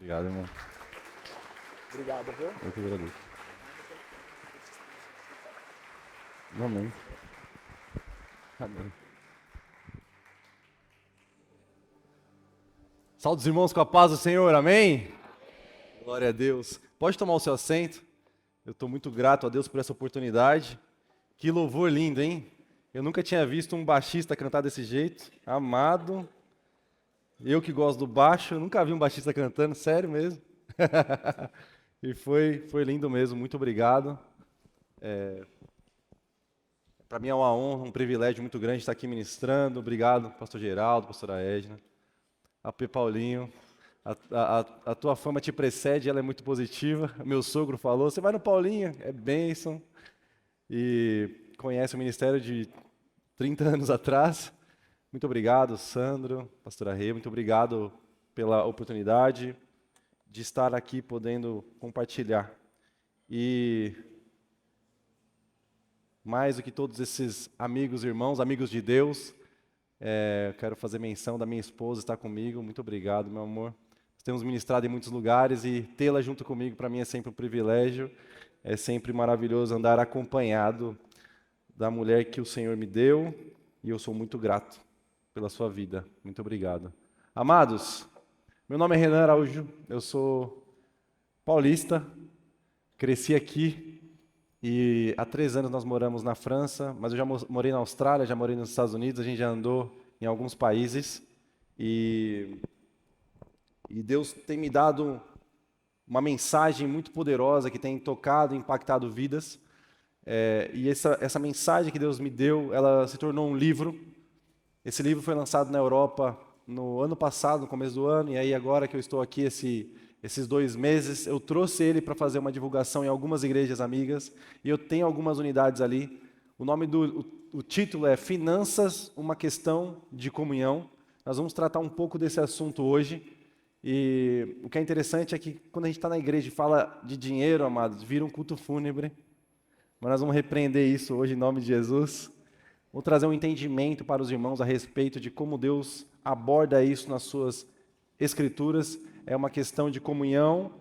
Obrigado, irmão. Obrigado, viu? Eu que agradeço. Amém. Amém. Salve os irmãos com a paz do Senhor, amém? Glória a Deus. Pode tomar o seu assento. Eu estou muito grato a Deus por essa oportunidade. Que louvor lindo, hein? Eu nunca tinha visto um baixista cantar desse jeito. Amado. Eu que gosto do baixo, eu nunca vi um baixista cantando, sério mesmo. E foi lindo mesmo, muito obrigado. Para mim é uma honra, um privilégio muito grande estar aqui ministrando. Obrigado, pastor Geraldo, pastora Edna, AP Paulinho. A tua fama te precede, ela é muito positiva. Meu sogro falou, você vai no Paulinho, é bênção. E conhece o ministério de 30 anos atrás. Muito obrigado, Sandro, pastora Rê, muito obrigado pela oportunidade de estar aqui podendo compartilhar. E mais do que todos esses amigos, irmãos, amigos de Deus, quero fazer menção da minha esposa estar comigo. Muito obrigado, meu amor. Nós temos ministrado em muitos lugares e tê-la junto comigo para mim é sempre um privilégio. É sempre maravilhoso andar acompanhado da mulher que o Senhor me deu e eu sou muito grato pela sua vida. Muito obrigado. Amados, meu nome é Renan Araújo, eu sou paulista, cresci aqui e há 3 anos nós moramos na França, mas eu já morei na Austrália, já morei nos Estados Unidos, a gente já andou em alguns países e Deus tem me dado uma mensagem muito poderosa que tem tocado e impactado vidas. E essa mensagem que Deus me deu, ela se tornou um livro. Esse livro foi lançado na Europa no ano passado, no começo do ano, e aí agora que eu estou aqui esses 2 meses, eu trouxe ele para fazer uma divulgação em algumas igrejas amigas, e eu tenho algumas unidades ali. O título é Finanças, uma questão de comunhão. Nós vamos tratar um pouco desse assunto hoje. E o que é interessante é que quando a gente está na igreja e fala de dinheiro, amados, vira um culto fúnebre. Mas nós vamos repreender isso hoje em nome de Jesus. Vou trazer um entendimento para os irmãos a respeito de como Deus aborda isso nas suas escrituras. É uma questão de comunhão,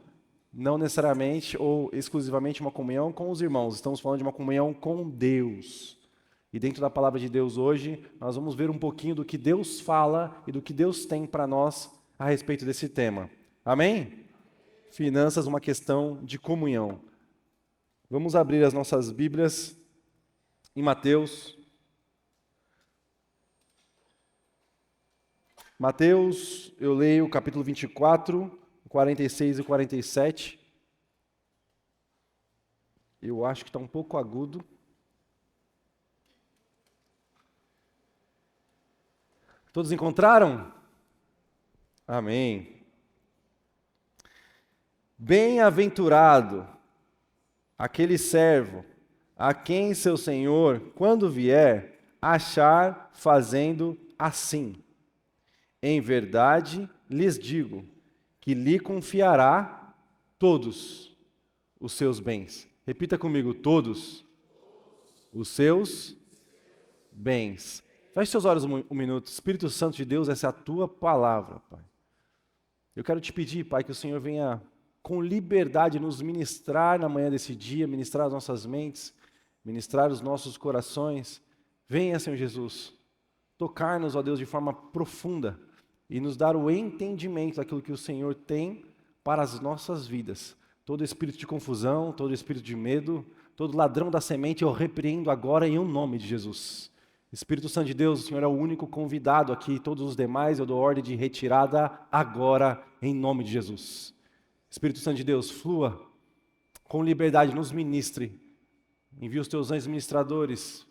não necessariamente ou exclusivamente uma comunhão com os irmãos. Estamos falando de uma comunhão com Deus. E dentro da palavra de Deus hoje, nós vamos ver um pouquinho do que Deus fala e do que Deus tem para nós a respeito desse tema. Amém? Finanças, uma questão de comunhão. Vamos abrir as nossas Bíblias em Mateus. Mateus, eu leio o capítulo 24, 46 e 47. Eu acho que está um pouco agudo. Todos encontraram? Amém. Bem-aventurado aquele servo a quem seu senhor, quando vier, achar fazendo assim. Em verdade lhes digo que lhe confiará todos os seus bens. Repita comigo, todos os seus bens. Feche seus olhos um minuto. Espírito Santo de Deus, essa é a tua palavra, Pai. Eu quero te pedir, Pai, que o Senhor venha com liberdade nos ministrar na manhã desse dia, ministrar as nossas mentes, ministrar os nossos corações. Venha, Senhor Jesus, tocar-nos, ó Deus, de forma profunda e nos dar o entendimento daquilo que o Senhor tem para as nossas vidas. Todo espírito de confusão, todo espírito de medo, todo ladrão da semente, eu repreendo agora em nome de Jesus. Espírito Santo de Deus, o Senhor é o único convidado aqui, todos os demais eu dou ordem de retirada agora em nome de Jesus. Espírito Santo de Deus, flua com liberdade, nos ministre, envia os teus anjos ministradores,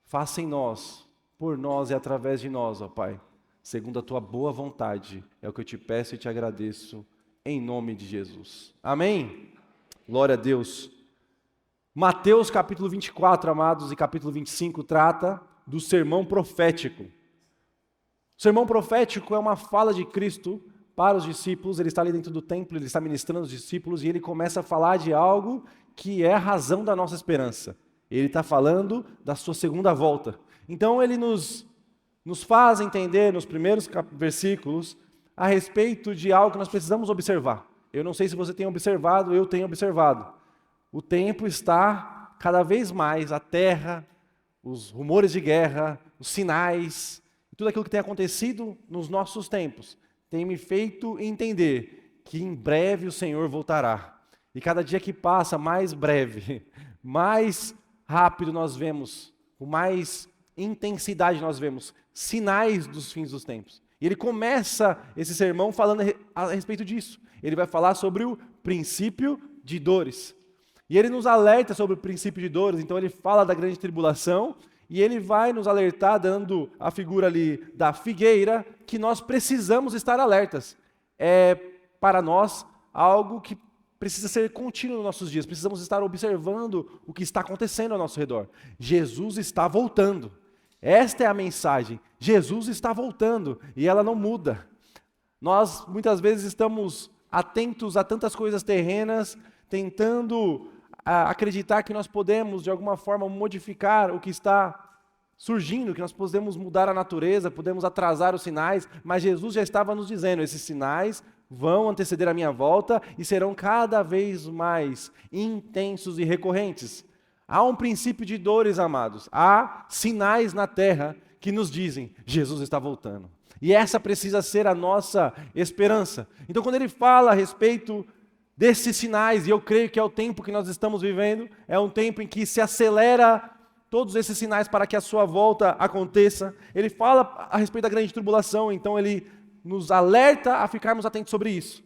faça em nós, por nós e através de nós, ó Pai, segundo a tua boa vontade, é o que eu te peço e te agradeço, em nome de Jesus. Amém? Glória a Deus. Mateus capítulo 24, amados, e capítulo 25 trata do sermão profético. O sermão profético é uma fala de Cristo para os discípulos, ele está ali dentro do templo, ele está ministrando os discípulos e ele começa a falar de algo que é a razão da nossa esperança. Ele está falando da sua segunda volta. Então ele nos faz entender nos primeiros versículos a respeito de algo que nós precisamos observar. Eu não sei se você tem observado, eu tenho observado. O tempo está cada vez mais, a terra, os rumores de guerra, os sinais, tudo aquilo que tem acontecido nos nossos tempos, tem me feito entender que em breve o Senhor voltará. E cada dia que passa, mais breve, mais rápido nós vemos, com mais intensidade nós vemos sinais dos fins dos tempos. E ele começa esse sermão falando a respeito disso. Ele vai falar sobre o princípio de dores. E ele nos alerta sobre o princípio de dores, então ele fala da grande tribulação, e ele vai nos alertar dando a figura ali da figueira, que nós precisamos estar alertas. É para nós algo que precisa ser contínuo nos nossos dias, precisamos estar observando o que está acontecendo ao nosso redor. Jesus está voltando. Esta é a mensagem. Jesus está voltando e ela não muda. Nós muitas vezes estamos atentos a tantas coisas terrenas, tentando acreditar que nós podemos de alguma forma modificar o que está surgindo, que nós podemos mudar a natureza, podemos atrasar os sinais, mas Jesus já estava nos dizendo, esses sinais vão anteceder a minha volta e serão cada vez mais intensos e recorrentes. Há um princípio de dores, amados. Há sinais na terra que nos dizem, Jesus está voltando. E essa precisa ser a nossa esperança. Então, quando ele fala a respeito desses sinais, e eu creio que é o tempo que nós estamos vivendo, é um tempo em que se acelera todos esses sinais para que a sua volta aconteça. Ele fala a respeito da grande tribulação, então ele nos alerta a ficarmos atentos sobre isso.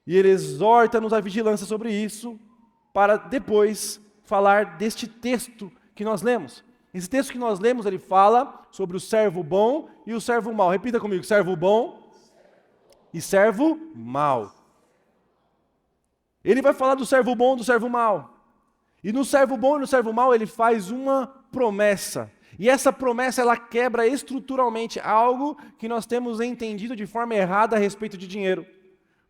E ele exorta-nos à vigilância sobre isso, para depois falar deste texto que nós lemos. Esse texto que nós lemos, ele fala sobre o servo bom e o servo mau. Repita comigo, servo bom e servo mau. Ele vai falar do servo bom e do servo mau. E no servo bom e no servo mau, ele faz uma promessa. E essa promessa, ela quebra estruturalmente algo que nós temos entendido de forma errada a respeito de dinheiro.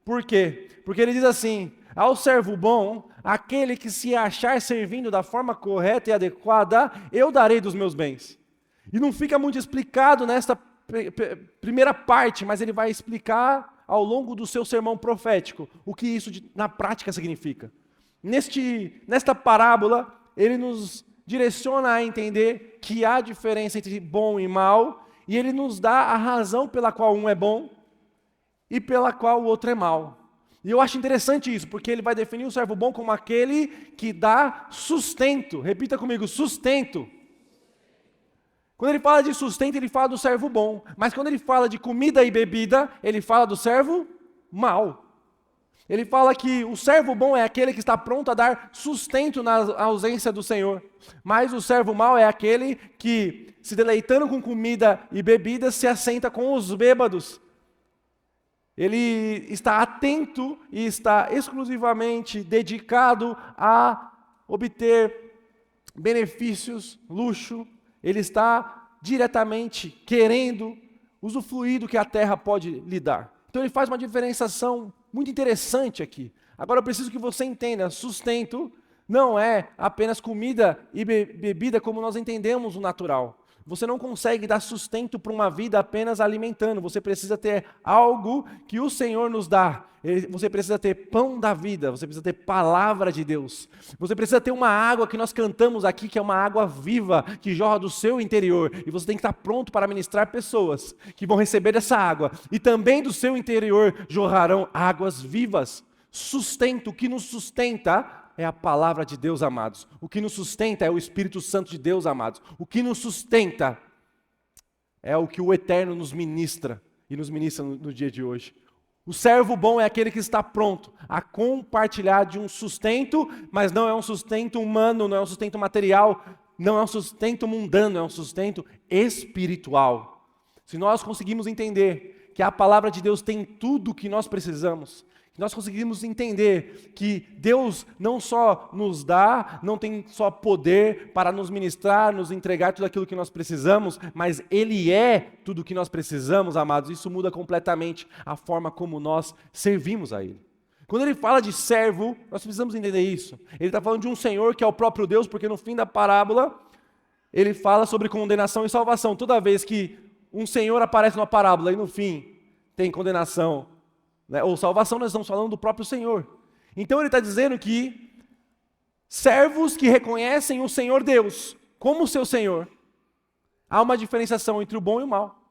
Por quê? Porque ele diz assim, ao servo bom, aquele que se achar servindo da forma correta e adequada, eu darei dos meus bens. E não fica muito explicado nesta primeira parte, mas ele vai explicar ao longo do seu sermão profético o que isso na prática significa. Nesta parábola, ele nos direciona a entender que há diferença entre bom e mal, e ele nos dá a razão pela qual um é bom e pela qual o outro é mau. E eu acho interessante isso, porque ele vai definir o servo bom como aquele que dá sustento. Repita comigo, sustento. Quando ele fala de sustento, ele fala do servo bom. Mas quando ele fala de comida e bebida, ele fala do servo mau. Ele fala que o servo bom é aquele que está pronto a dar sustento na ausência do Senhor. Mas o servo mau é aquele que, se deleitando com comida e bebida, se assenta com os bêbados. Ele está atento e está exclusivamente dedicado a obter benefícios, luxo. Ele está diretamente querendo usufruir do que a terra pode lhe dar. Então ele faz uma diferenciação muito interessante aqui. Agora eu preciso que você entenda, sustento não é apenas comida e bebida como nós entendemos o natural. Você não consegue dar sustento para uma vida apenas alimentando. Você precisa ter algo que o Senhor nos dá. Você precisa ter pão da vida. Você precisa ter palavra de Deus. Você precisa ter uma água que nós cantamos aqui, que é uma água viva, que jorra do seu interior. E você tem que estar pronto para ministrar pessoas que vão receber essa água. E também do seu interior jorrarão águas vivas. Sustento, o que nos sustenta é a palavra de Deus, amados. O que nos sustenta é o Espírito Santo de Deus, amados. O que nos sustenta é o que o Eterno nos ministra, e nos ministra no dia de hoje. O servo bom é aquele que está pronto a compartilhar de um sustento, mas não é um sustento humano, não é um sustento material, não é um sustento mundano, é um sustento espiritual. Se nós conseguimos entender que a palavra de Deus tem tudo o que nós precisamos, nós conseguimos entender que Deus não só nos dá, não tem só poder para nos ministrar, nos entregar tudo aquilo que nós precisamos, mas Ele é tudo o que nós precisamos, amados. Isso muda completamente a forma como nós servimos a Ele. Quando Ele fala de servo, nós precisamos entender isso. Ele está falando de um Senhor que é o próprio Deus, porque no fim da parábola, Ele fala sobre condenação e salvação. Toda vez que um Senhor aparece numa parábola e no fim tem condenação, né? Ou salvação, nós estamos falando do próprio Senhor. Então ele está dizendo que servos que reconhecem o Senhor Deus como seu Senhor, há uma diferenciação entre o bom e o mal.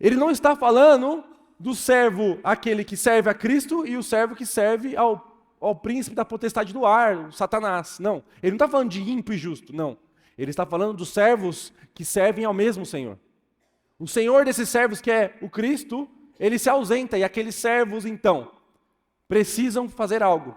Ele não está falando do servo, aquele que serve a Cristo, e o servo que serve ao príncipe da potestade do ar, o Satanás. Não, ele não está falando de ímpio e justo, não. Ele está falando dos servos que servem ao mesmo Senhor. O Senhor desses servos, que é o Cristo, ele se ausenta, e aqueles servos, então, precisam fazer algo,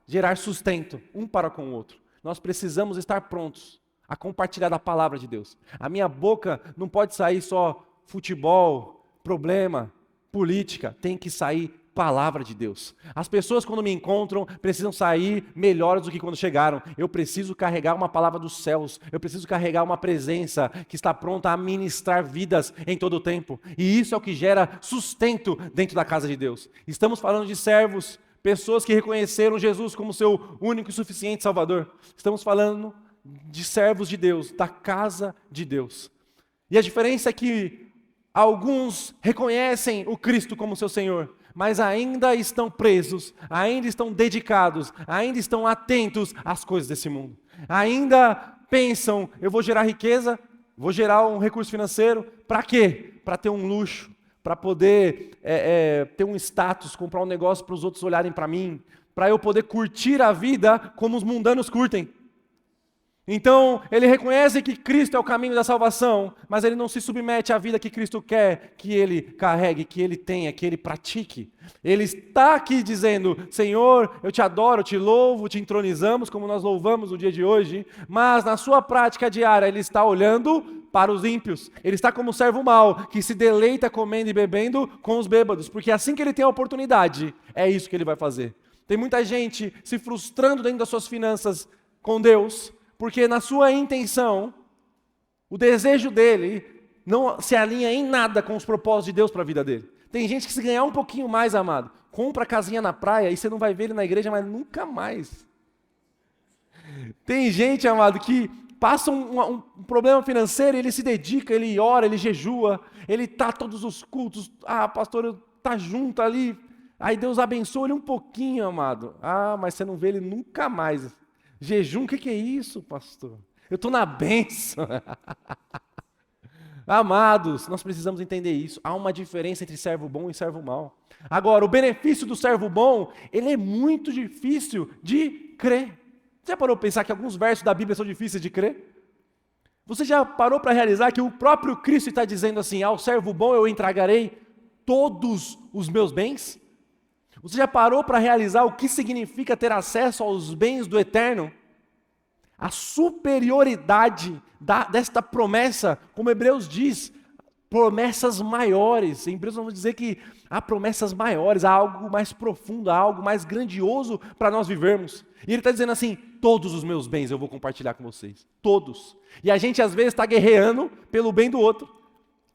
gerar sustento, um para com o outro. Nós precisamos estar prontos a compartilhar da palavra de Deus. A minha boca não pode sair só futebol, problema, política, tem que sair palavra de Deus. As pessoas, quando me encontram, precisam sair melhores do que quando chegaram. Eu preciso carregar uma palavra dos céus, eu preciso carregar uma presença que está pronta a ministrar vidas em todo o tempo. E isso é o que gera sustento dentro da casa de Deus. Estamos falando de servos, pessoas que reconheceram Jesus como seu único e suficiente Salvador. Estamos falando de servos de Deus, da casa de Deus. E a diferença é que alguns reconhecem o Cristo como seu Senhor, mas ainda estão presos, ainda estão dedicados, ainda estão atentos às coisas desse mundo. Ainda pensam, eu vou gerar riqueza, vou gerar um recurso financeiro, para quê? Para ter um luxo, para poder ter um status, comprar um negócio para os outros olharem para mim, para eu poder curtir a vida como os mundanos curtem. Então, ele reconhece que Cristo é o caminho da salvação, mas ele não se submete à vida que Cristo quer que ele carregue, que ele tenha, que ele pratique. Ele está aqui dizendo, Senhor, eu te adoro, te louvo, te entronizamos, como nós louvamos no dia de hoje, mas na sua prática diária ele está olhando para os ímpios. Ele está como um servo mau, que se deleita comendo e bebendo com os bêbados, porque assim que ele tem a oportunidade, é isso que ele vai fazer. Tem muita gente se frustrando dentro das suas finanças com Deus, porque na sua intenção, o desejo dele não se alinha em nada com os propósitos de Deus para a vida dele. Tem gente que se ganhar um pouquinho mais, amado, compra a casinha na praia e você não vai ver ele na igreja, mas nunca mais. Tem gente, amado, que passa um problema financeiro e ele se dedica, ele ora, ele jejua, ele está todos os cultos, pastor, está junto ali, aí Deus abençoa ele um pouquinho, amado. Mas você não vê ele nunca mais. Jejum, o que é isso, pastor? Eu estou na bênção. Amados, nós precisamos entender isso. Há uma diferença entre servo bom e servo mau. Agora, o benefício do servo bom, ele é muito difícil de crer. Você já parou para pensar que alguns versos da Bíblia são difíceis de crer? Você já parou para realizar que o próprio Cristo está dizendo assim, ao servo bom eu entregarei todos os meus bens? Você já parou para realizar o que significa ter acesso aos bens do eterno? A superioridade desta promessa, como Hebreus diz, promessas maiores. Em Hebreus vamos dizer que há promessas maiores, há algo mais profundo, há algo mais grandioso para nós vivermos. E ele está dizendo assim, todos os meus bens eu vou compartilhar com vocês, todos. E a gente às vezes está guerreando pelo bem do outro.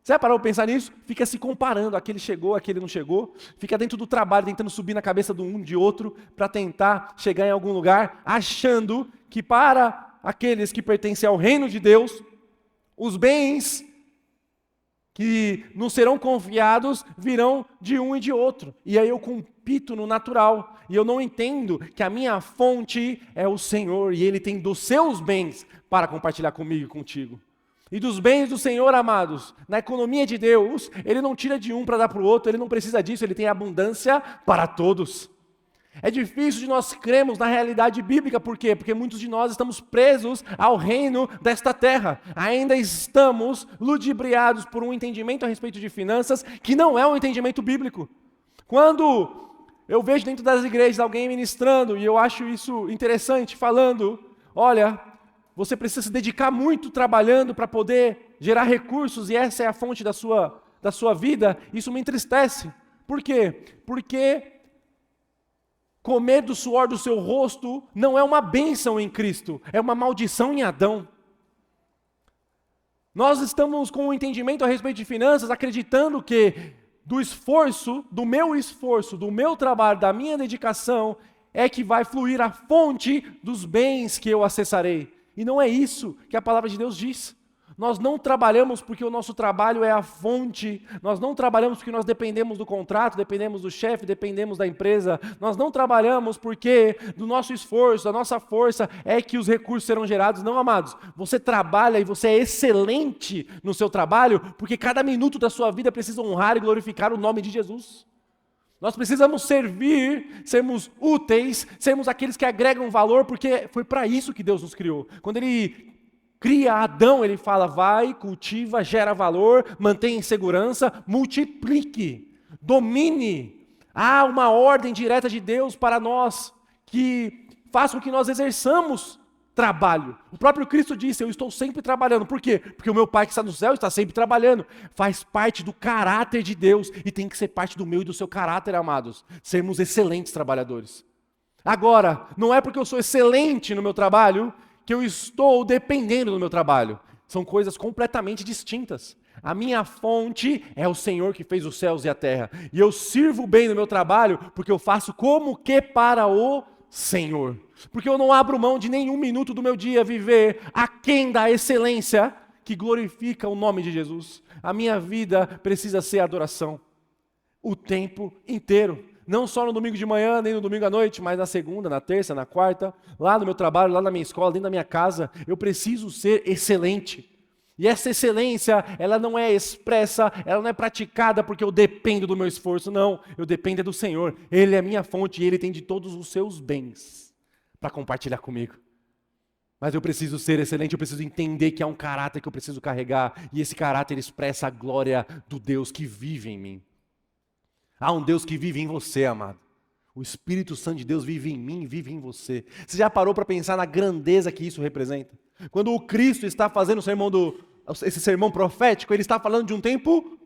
Você já parou para pensar nisso? Fica se comparando, aquele chegou, aquele não chegou. Fica dentro do trabalho, tentando subir na cabeça de um, de outro, para tentar chegar em algum lugar, achando que para aqueles que pertencem ao reino de Deus, os bens que nos serão confiados virão de um e de outro. E aí eu compito no natural. E eu não entendo que a minha fonte é o Senhor, e Ele tem dos seus bens para compartilhar comigo e contigo. E dos bens do Senhor, amados, na economia de Deus, Ele não tira de um para dar para o outro, Ele não precisa disso, Ele tem abundância para todos. É difícil de nós crermos na realidade bíblica, por quê? Porque muitos de nós estamos presos ao reino desta terra. Ainda estamos ludibriados por um entendimento a respeito de finanças que não é um entendimento bíblico. Quando eu vejo dentro das igrejas alguém ministrando, e eu acho isso interessante, falando, olha, você precisa se dedicar muito trabalhando para poder gerar recursos e essa é a fonte da sua vida, isso me entristece. Por quê? Porque comer do suor do seu rosto não é uma bênção em Cristo, é uma maldição em Adão. Nós estamos com um entendimento a respeito de finanças, acreditando que do esforço, do meu trabalho, da minha dedicação, é que vai fluir a fonte dos bens que eu acessarei. E não é isso que a palavra de Deus diz. Nós não trabalhamos porque o nosso trabalho é a fonte. Nós não trabalhamos porque nós dependemos do contrato, dependemos do chefe, dependemos da empresa. Nós não trabalhamos porque do nosso esforço, da nossa força é que os recursos serão gerados. Não, amados. Você trabalha e você é excelente no seu trabalho porque cada minuto da sua vida precisa honrar e glorificar o nome de Jesus. Nós precisamos servir, sermos úteis, sermos aqueles que agregam valor, porque foi para isso que Deus nos criou. Quando Ele cria Adão, Ele fala, vai, cultiva, gera valor, mantém em segurança, multiplique, domine. Há uma ordem direta de Deus para nós, que faz com que nós exerçamos trabalho. O próprio Cristo disse, eu estou sempre trabalhando. Por quê? Porque o meu Pai que está no céu está sempre trabalhando. Faz parte do caráter de Deus e tem que ser parte do meu e do seu caráter, amados. Sermos excelentes trabalhadores. Agora, não é porque eu sou excelente no meu trabalho que eu estou dependendo do meu trabalho. São coisas completamente distintas. A minha fonte é o Senhor que fez os céus e a terra. E eu sirvo bem no meu trabalho porque eu faço como que para o Senhor. Porque eu não abro mão de nenhum minuto do meu dia viver aquém da excelência que glorifica o nome de Jesus. A minha vida precisa ser adoração o tempo inteiro. Não só no domingo de manhã, nem no domingo à noite, mas na segunda, na terça, na quarta, lá no meu trabalho, lá na minha escola, dentro da minha casa. Eu preciso ser excelente. E essa excelência, ela não é expressa, ela não é praticada porque eu dependo do meu esforço, não. Eu dependo do Senhor. Ele é a minha fonte e Ele tem de todos os seus bens para compartilhar comigo. Mas eu preciso ser excelente, eu preciso entender que há um caráter que eu preciso carregar. E esse caráter expressa a glória do Deus que vive em mim. Há um Deus que vive em você, amado. O Espírito Santo de Deus vive em mim, vive em você. Você já parou para pensar na grandeza que isso representa? Quando o Cristo está fazendo esse sermão profético, Ele está falando de um tempo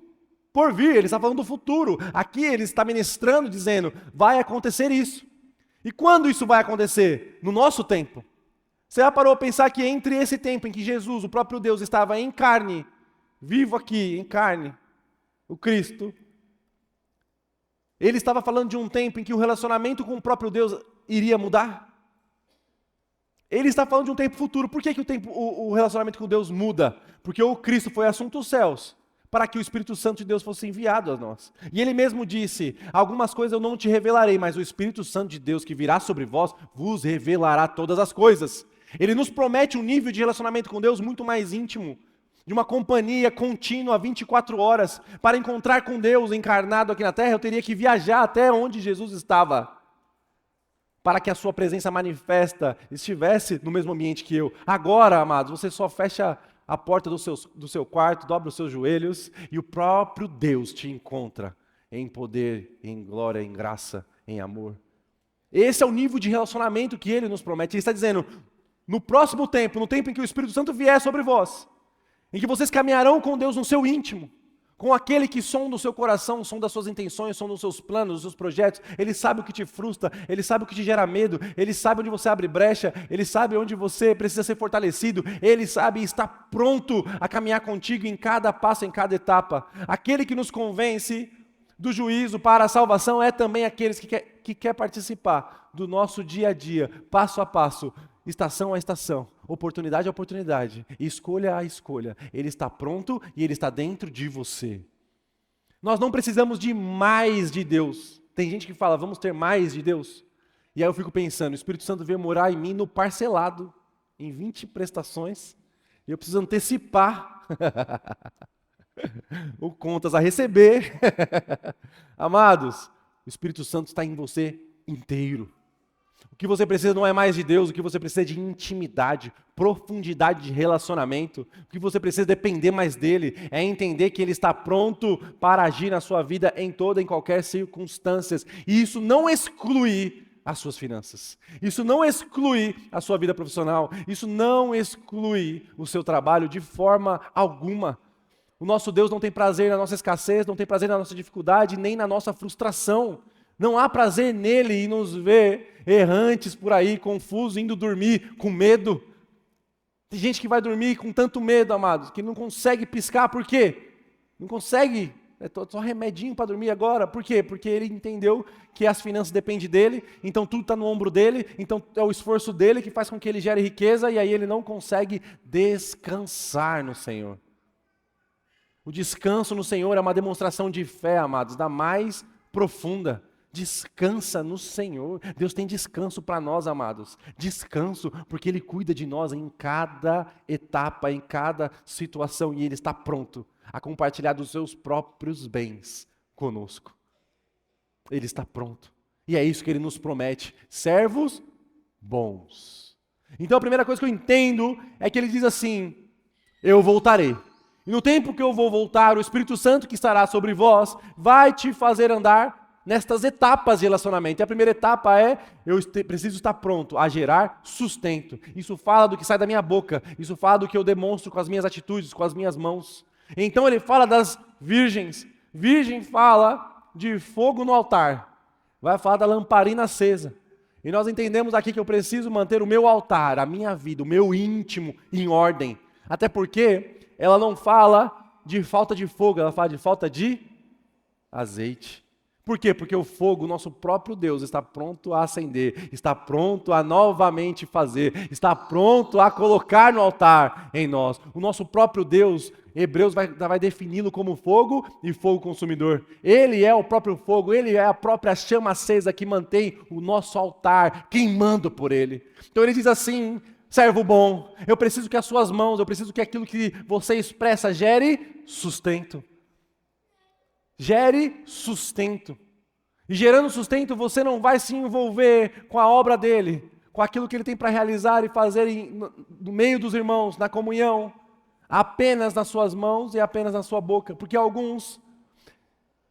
por vir, Ele está falando do futuro. Aqui Ele está ministrando, dizendo, vai acontecer isso. E quando isso vai acontecer? No nosso tempo. Você já parou para pensar que entre esse tempo em que Jesus, o próprio Deus, estava em carne, vivo aqui, em carne, o Cristo, Ele estava falando de um tempo em que o relacionamento com o próprio Deus iria mudar? Ele está falando de um tempo futuro. Por que o relacionamento com Deus muda? Porque o Cristo foi assunto aos céus, para que o Espírito Santo de Deus fosse enviado a nós. E Ele mesmo disse, algumas coisas eu não te revelarei, mas o Espírito Santo de Deus que virá sobre vós, vos revelará todas as coisas. Ele nos promete um nível de relacionamento com Deus muito mais íntimo, de uma companhia contínua 24 horas. Para encontrar com Deus encarnado aqui na terra, eu teria que viajar até onde Jesus estava, para que a sua presença manifesta estivesse no mesmo ambiente que eu. Agora, amados, você só fecha a porta do seu quarto, dobra os seus joelhos e o próprio Deus te encontra em poder, em glória, em graça, em amor. Esse é o nível de relacionamento que Ele nos promete. Ele está dizendo, no próximo tempo, no tempo em que o Espírito Santo vier sobre vós, em que vocês caminharão com Deus no seu íntimo, com aquele que sonda o seu coração, sonda as suas intenções, sonda os seus planos, os seus projetos. Ele sabe o que te frustra, Ele sabe o que te gera medo, Ele sabe onde você abre brecha, Ele sabe onde você precisa ser fortalecido, Ele sabe e está pronto a caminhar contigo em cada passo, em cada etapa. Aquele que nos convence do juízo para a salvação é também aquele que quer participar do nosso dia a dia, passo a passo, estação a estação, oportunidade a oportunidade, escolha a escolha. Ele está pronto e Ele está dentro de você. Nós não precisamos de mais de Deus. Tem gente que fala, vamos ter mais de Deus. E aí eu fico pensando, o Espírito Santo veio morar em mim no parcelado, em 20 prestações, e eu preciso antecipar o contas a receber. Amados, o Espírito Santo está em você inteiro. O que você precisa não é mais de Deus, o que você precisa é de intimidade, profundidade de relacionamento. O que você precisa depender mais dele, é entender que Ele está pronto para agir na sua vida em toda e qualquer circunstância. E isso não exclui as suas finanças. Isso não exclui a sua vida profissional. Isso não exclui o seu trabalho de forma alguma. O nosso Deus não tem prazer na nossa escassez, não tem prazer na nossa dificuldade, nem na nossa frustração. Não há prazer nele em nos ver errantes por aí, confusos, indo dormir com medo. Tem gente que vai dormir com tanto medo, amados, que não consegue piscar. Por quê? Não consegue só remedinho para dormir agora. Por quê? Porque ele entendeu que as finanças dependem dele, então tudo está no ombro dele, então é o esforço dele que faz com que ele gere riqueza, e aí ele não consegue descansar no Senhor. O descanso no Senhor é uma demonstração de fé, amados, da mais profunda. Descansa no Senhor. Deus tem descanso para nós, amados. Descanso, porque Ele cuida de nós em cada etapa, em cada situação, e Ele está pronto a compartilhar dos seus próprios bens conosco. Ele está pronto. E é isso que Ele nos promete. Servos bons. Então a primeira coisa que eu entendo é que Ele diz assim: eu voltarei. E no tempo que eu vou voltar, o Espírito Santo que estará sobre vós vai te fazer andar nestas etapas de relacionamento. E a primeira etapa é, eu preciso estar pronto a gerar sustento. Isso fala do que sai da minha boca, isso fala do que eu demonstro com as minhas atitudes, com as minhas mãos. Então ele fala das virgens. Virgem fala de fogo no altar, vai falar da lamparina acesa. E nós entendemos aqui que eu preciso manter o meu altar, a minha vida, o meu íntimo em ordem. Até porque ela não fala de falta de fogo, ela fala de falta de azeite. Por quê? Porque o fogo, nosso próprio Deus, está pronto a acender, está pronto a novamente fazer, está pronto a colocar no altar em nós. O nosso próprio Deus, Hebreus vai defini-lo como fogo e fogo consumidor. Ele é o próprio fogo, ele é a própria chama acesa que mantém o nosso altar queimando por ele. Então ele diz assim: servo bom, eu preciso que as suas mãos, eu preciso que aquilo que você expressa gere sustento. Gere sustento. E gerando sustento, você não vai se envolver com a obra dele, com aquilo que ele tem para realizar e fazer no meio dos irmãos, na comunhão, apenas nas suas mãos e apenas na sua boca. Porque alguns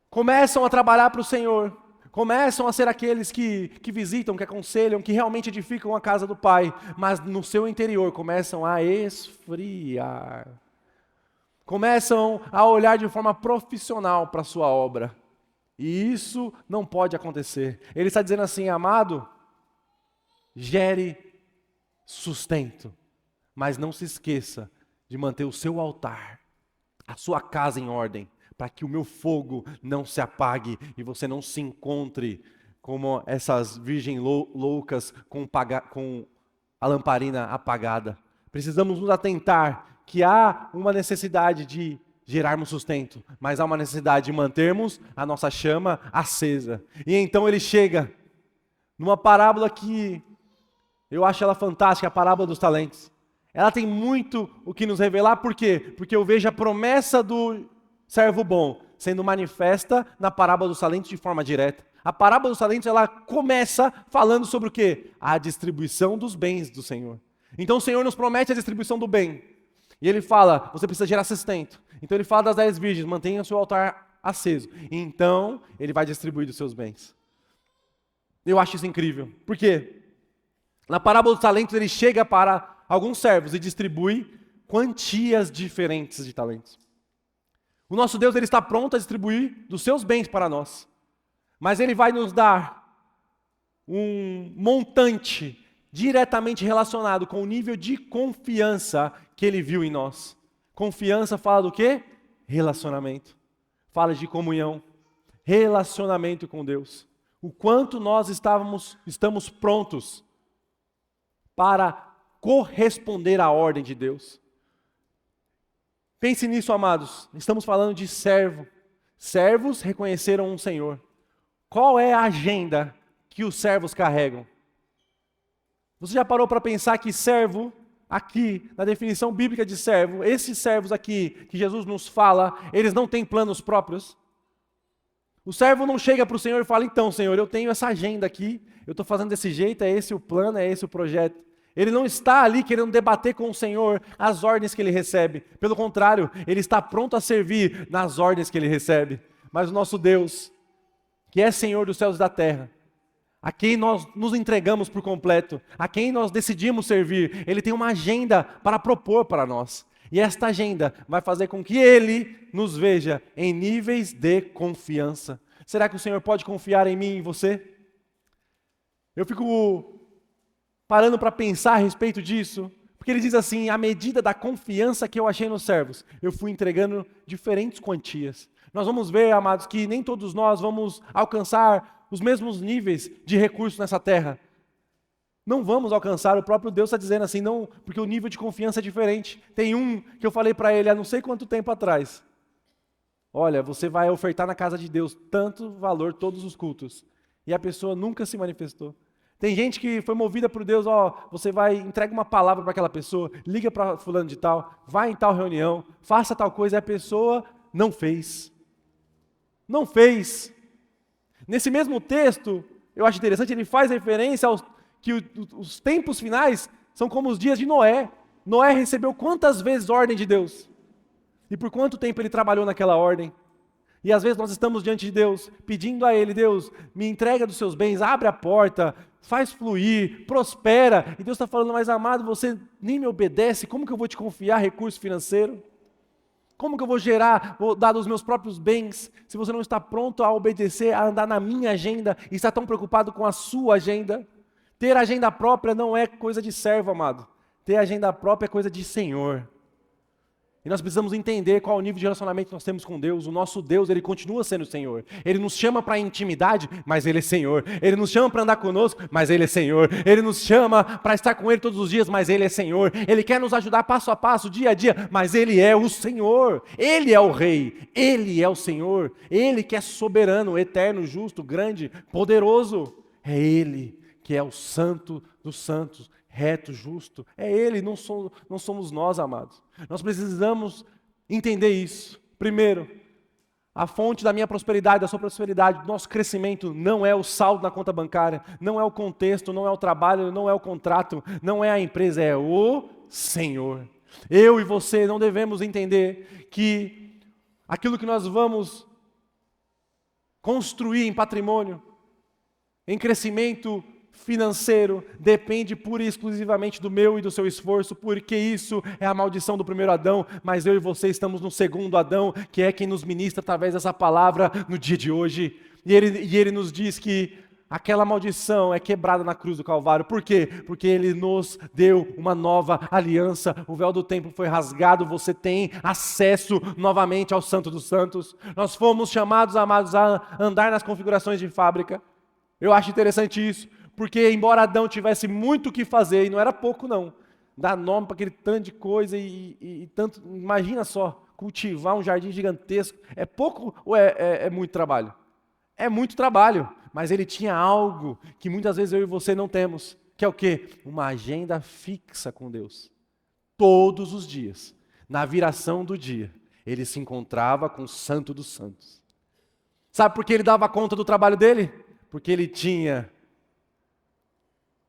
começam a trabalhar para o Senhor, começam a ser aqueles que visitam, que aconselham, que realmente edificam a casa do Pai, mas no seu interior começam a esfriar. Começam a olhar de forma profissional para a sua obra. E isso não pode acontecer. Ele está dizendo assim: amado, gere sustento, mas não se esqueça de manter o seu altar, a sua casa em ordem, para que o meu fogo não se apague e você não se encontre como essas virgens loucas com a lamparina apagada. Precisamos nos atentar que há uma necessidade de gerarmos sustento, mas há uma necessidade de mantermos a nossa chama acesa. E então ele chega numa parábola que eu acho ela fantástica, a parábola dos talentos. Ela tem muito o que nos revelar, por quê? Porque eu vejo a promessa do servo bom sendo manifesta na parábola dos talentos de forma direta. A parábola dos talentos, ela começa falando sobre o quê? A distribuição dos bens do Senhor. Então o Senhor nos promete a distribuição do bem. E ele fala, você precisa gerar sustento. Então ele fala das 10 virgens, mantenha o seu altar aceso. Então ele vai distribuir dos seus bens. Eu acho isso incrível. Por quê? Na parábola dos talentos ele chega para alguns servos e distribui quantias diferentes de talentos. O nosso Deus, ele está pronto a distribuir dos seus bens para nós. Mas ele vai nos dar um montante diretamente relacionado com o nível de confiança que ele viu em nós. Confiança fala do quê? Relacionamento. Fala de comunhão. Relacionamento com Deus. O quanto nós estamos prontos para corresponder à ordem de Deus. Pense nisso, amados. Estamos falando de servo. Servos reconheceram um Senhor. Qual é a agenda que os servos carregam? Você já parou para pensar que servo, aqui, na definição bíblica de servo, esses servos aqui que Jesus nos fala, eles não têm planos próprios? O servo não chega para o Senhor e fala, então, Senhor, eu tenho essa agenda aqui, eu estou fazendo desse jeito, é esse o plano, é esse o projeto. Ele não está ali querendo debater com o Senhor as ordens que ele recebe. Pelo contrário, ele está pronto a servir nas ordens que ele recebe. Mas o nosso Deus, que é Senhor dos céus e da terra, a quem nós nos entregamos por completo, a quem nós decidimos servir, ele tem uma agenda para propor para nós. E esta agenda vai fazer com que ele nos veja em níveis de confiança. Será que o Senhor pode confiar em mim e em você? Eu fico parando para pensar a respeito disso, porque ele diz assim, à medida da confiança que eu achei nos servos, eu fui entregando diferentes quantias. Nós vamos ver, amados, que nem todos nós vamos alcançar os mesmos níveis de recursos nessa terra. Não vamos alcançar, o próprio Deus está dizendo assim, não, porque o nível de confiança é diferente. Tem um que eu falei para ele há não sei quanto tempo atrás. Olha, você vai ofertar na casa de Deus tanto valor todos os cultos. E a pessoa nunca se manifestou. Tem gente que foi movida por Deus, você vai, entrega uma palavra para aquela pessoa, liga para fulano de tal, vai em tal reunião, faça tal coisa, e a pessoa não fez. Não fez. Nesse mesmo texto, eu acho interessante, ele faz referência aos que os tempos finais são como os dias de Noé. Noé recebeu quantas vezes ordem de Deus? E por quanto tempo ele trabalhou naquela ordem? E às vezes nós estamos diante de Deus, pedindo a Ele, Deus, me entrega dos seus bens, abre a porta, faz fluir, prospera. E Deus está falando, mas amado, você nem me obedece, como que eu vou te confiar recurso financeiro? Como que eu vou dar dos meus próprios bens, se você não está pronto a obedecer, a andar na minha agenda, e está tão preocupado com a sua agenda? Ter agenda própria não é coisa de servo, amado. Ter agenda própria é coisa de Senhor. E nós precisamos entender qual o nível de relacionamento que nós temos com Deus. O nosso Deus, Ele continua sendo Senhor. Ele nos chama para intimidade, mas Ele é Senhor. Ele nos chama para andar conosco, mas Ele é Senhor. Ele nos chama para estar com Ele todos os dias, mas Ele é Senhor. Ele quer nos ajudar passo a passo, dia a dia, mas Ele é o Senhor. Ele é o Rei. Ele é o Senhor. Ele que é soberano, eterno, justo, grande, poderoso. É Ele que é o Santo dos Santos. Reto, justo, é Ele, não somos nós, amados. Nós precisamos entender isso. Primeiro, a fonte da minha prosperidade, da sua prosperidade, do nosso crescimento não é o saldo na conta bancária, não é o contexto, não é o trabalho, não é o contrato, não é a empresa, é o Senhor. Eu e você não devemos entender que aquilo que nós vamos construir em patrimônio, em crescimento financeiro, depende pura e exclusivamente do meu e do seu esforço, porque isso é a maldição do primeiro Adão, mas eu e você estamos no segundo Adão, que é quem nos ministra através dessa palavra no dia de hoje, e ele nos diz que aquela maldição é quebrada na cruz do Calvário. Por quê? Porque Ele nos deu uma nova aliança, o véu do templo foi rasgado, você tem acesso novamente ao Santo dos Santos. Nós fomos chamados, amados, a andar nas configurações de fábrica. Eu acho interessante isso, porque embora Adão tivesse muito o que fazer, e não era pouco não, dar nome para aquele tanto de coisa e tanto, imagina só, cultivar um jardim gigantesco, é pouco ou é muito trabalho? É muito trabalho, mas ele tinha algo que muitas vezes eu e você não temos, que é o quê? Uma agenda fixa com Deus. Todos os dias, na viração do dia, ele se encontrava com o Santo dos Santos. Sabe por que ele dava conta do trabalho dele? Porque ele tinha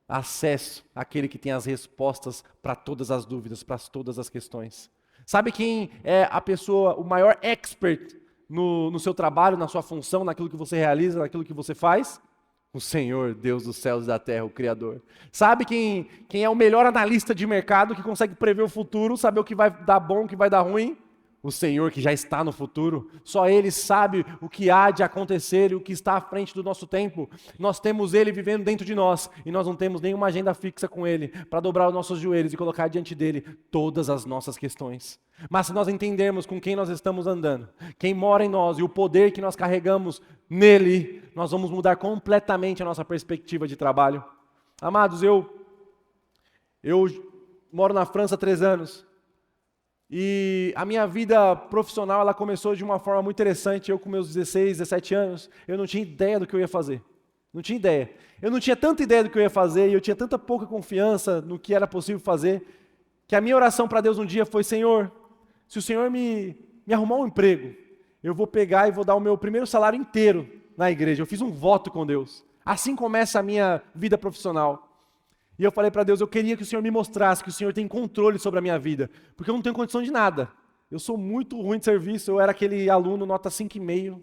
acesso àquele que tem as respostas para todas as dúvidas, para todas as questões. Sabe quem é a pessoa, o maior expert no seu trabalho, na sua função, naquilo que você realiza, naquilo que você faz? O Senhor, Deus dos céus e da terra, o Criador. Sabe quem é o melhor analista de mercado, que consegue prever o futuro, saber o que vai dar bom, o que vai dar ruim? O Senhor que já está no futuro, só Ele sabe o que há de acontecer e o que está à frente do nosso tempo. Nós temos Ele vivendo dentro de nós e nós não temos nenhuma agenda fixa com Ele para dobrar os nossos joelhos e colocar diante dEle todas as nossas questões. Mas se nós entendermos com quem nós estamos andando, quem mora em nós e o poder que nós carregamos nele, nós vamos mudar completamente a nossa perspectiva de trabalho. Amados, eu moro na França há 3 anos. E a minha vida profissional, ela começou de uma forma muito interessante. Eu com meus 16, 17 anos, eu não tinha ideia do que eu ia fazer. Não tinha ideia. Eu não tinha tanta ideia do que eu ia fazer e eu tinha tanta pouca confiança no que era possível fazer, que a minha oração para Deus um dia foi: Senhor, se o Senhor me arrumar um emprego, eu vou pegar e vou dar o meu primeiro salário inteiro na igreja. Eu fiz um voto com Deus. Assim começa a minha vida profissional. E eu falei para Deus, eu queria que o Senhor me mostrasse que o Senhor tem controle sobre a minha vida, porque eu não tenho condição de nada. Eu sou muito ruim de serviço, eu era aquele aluno nota 5,5,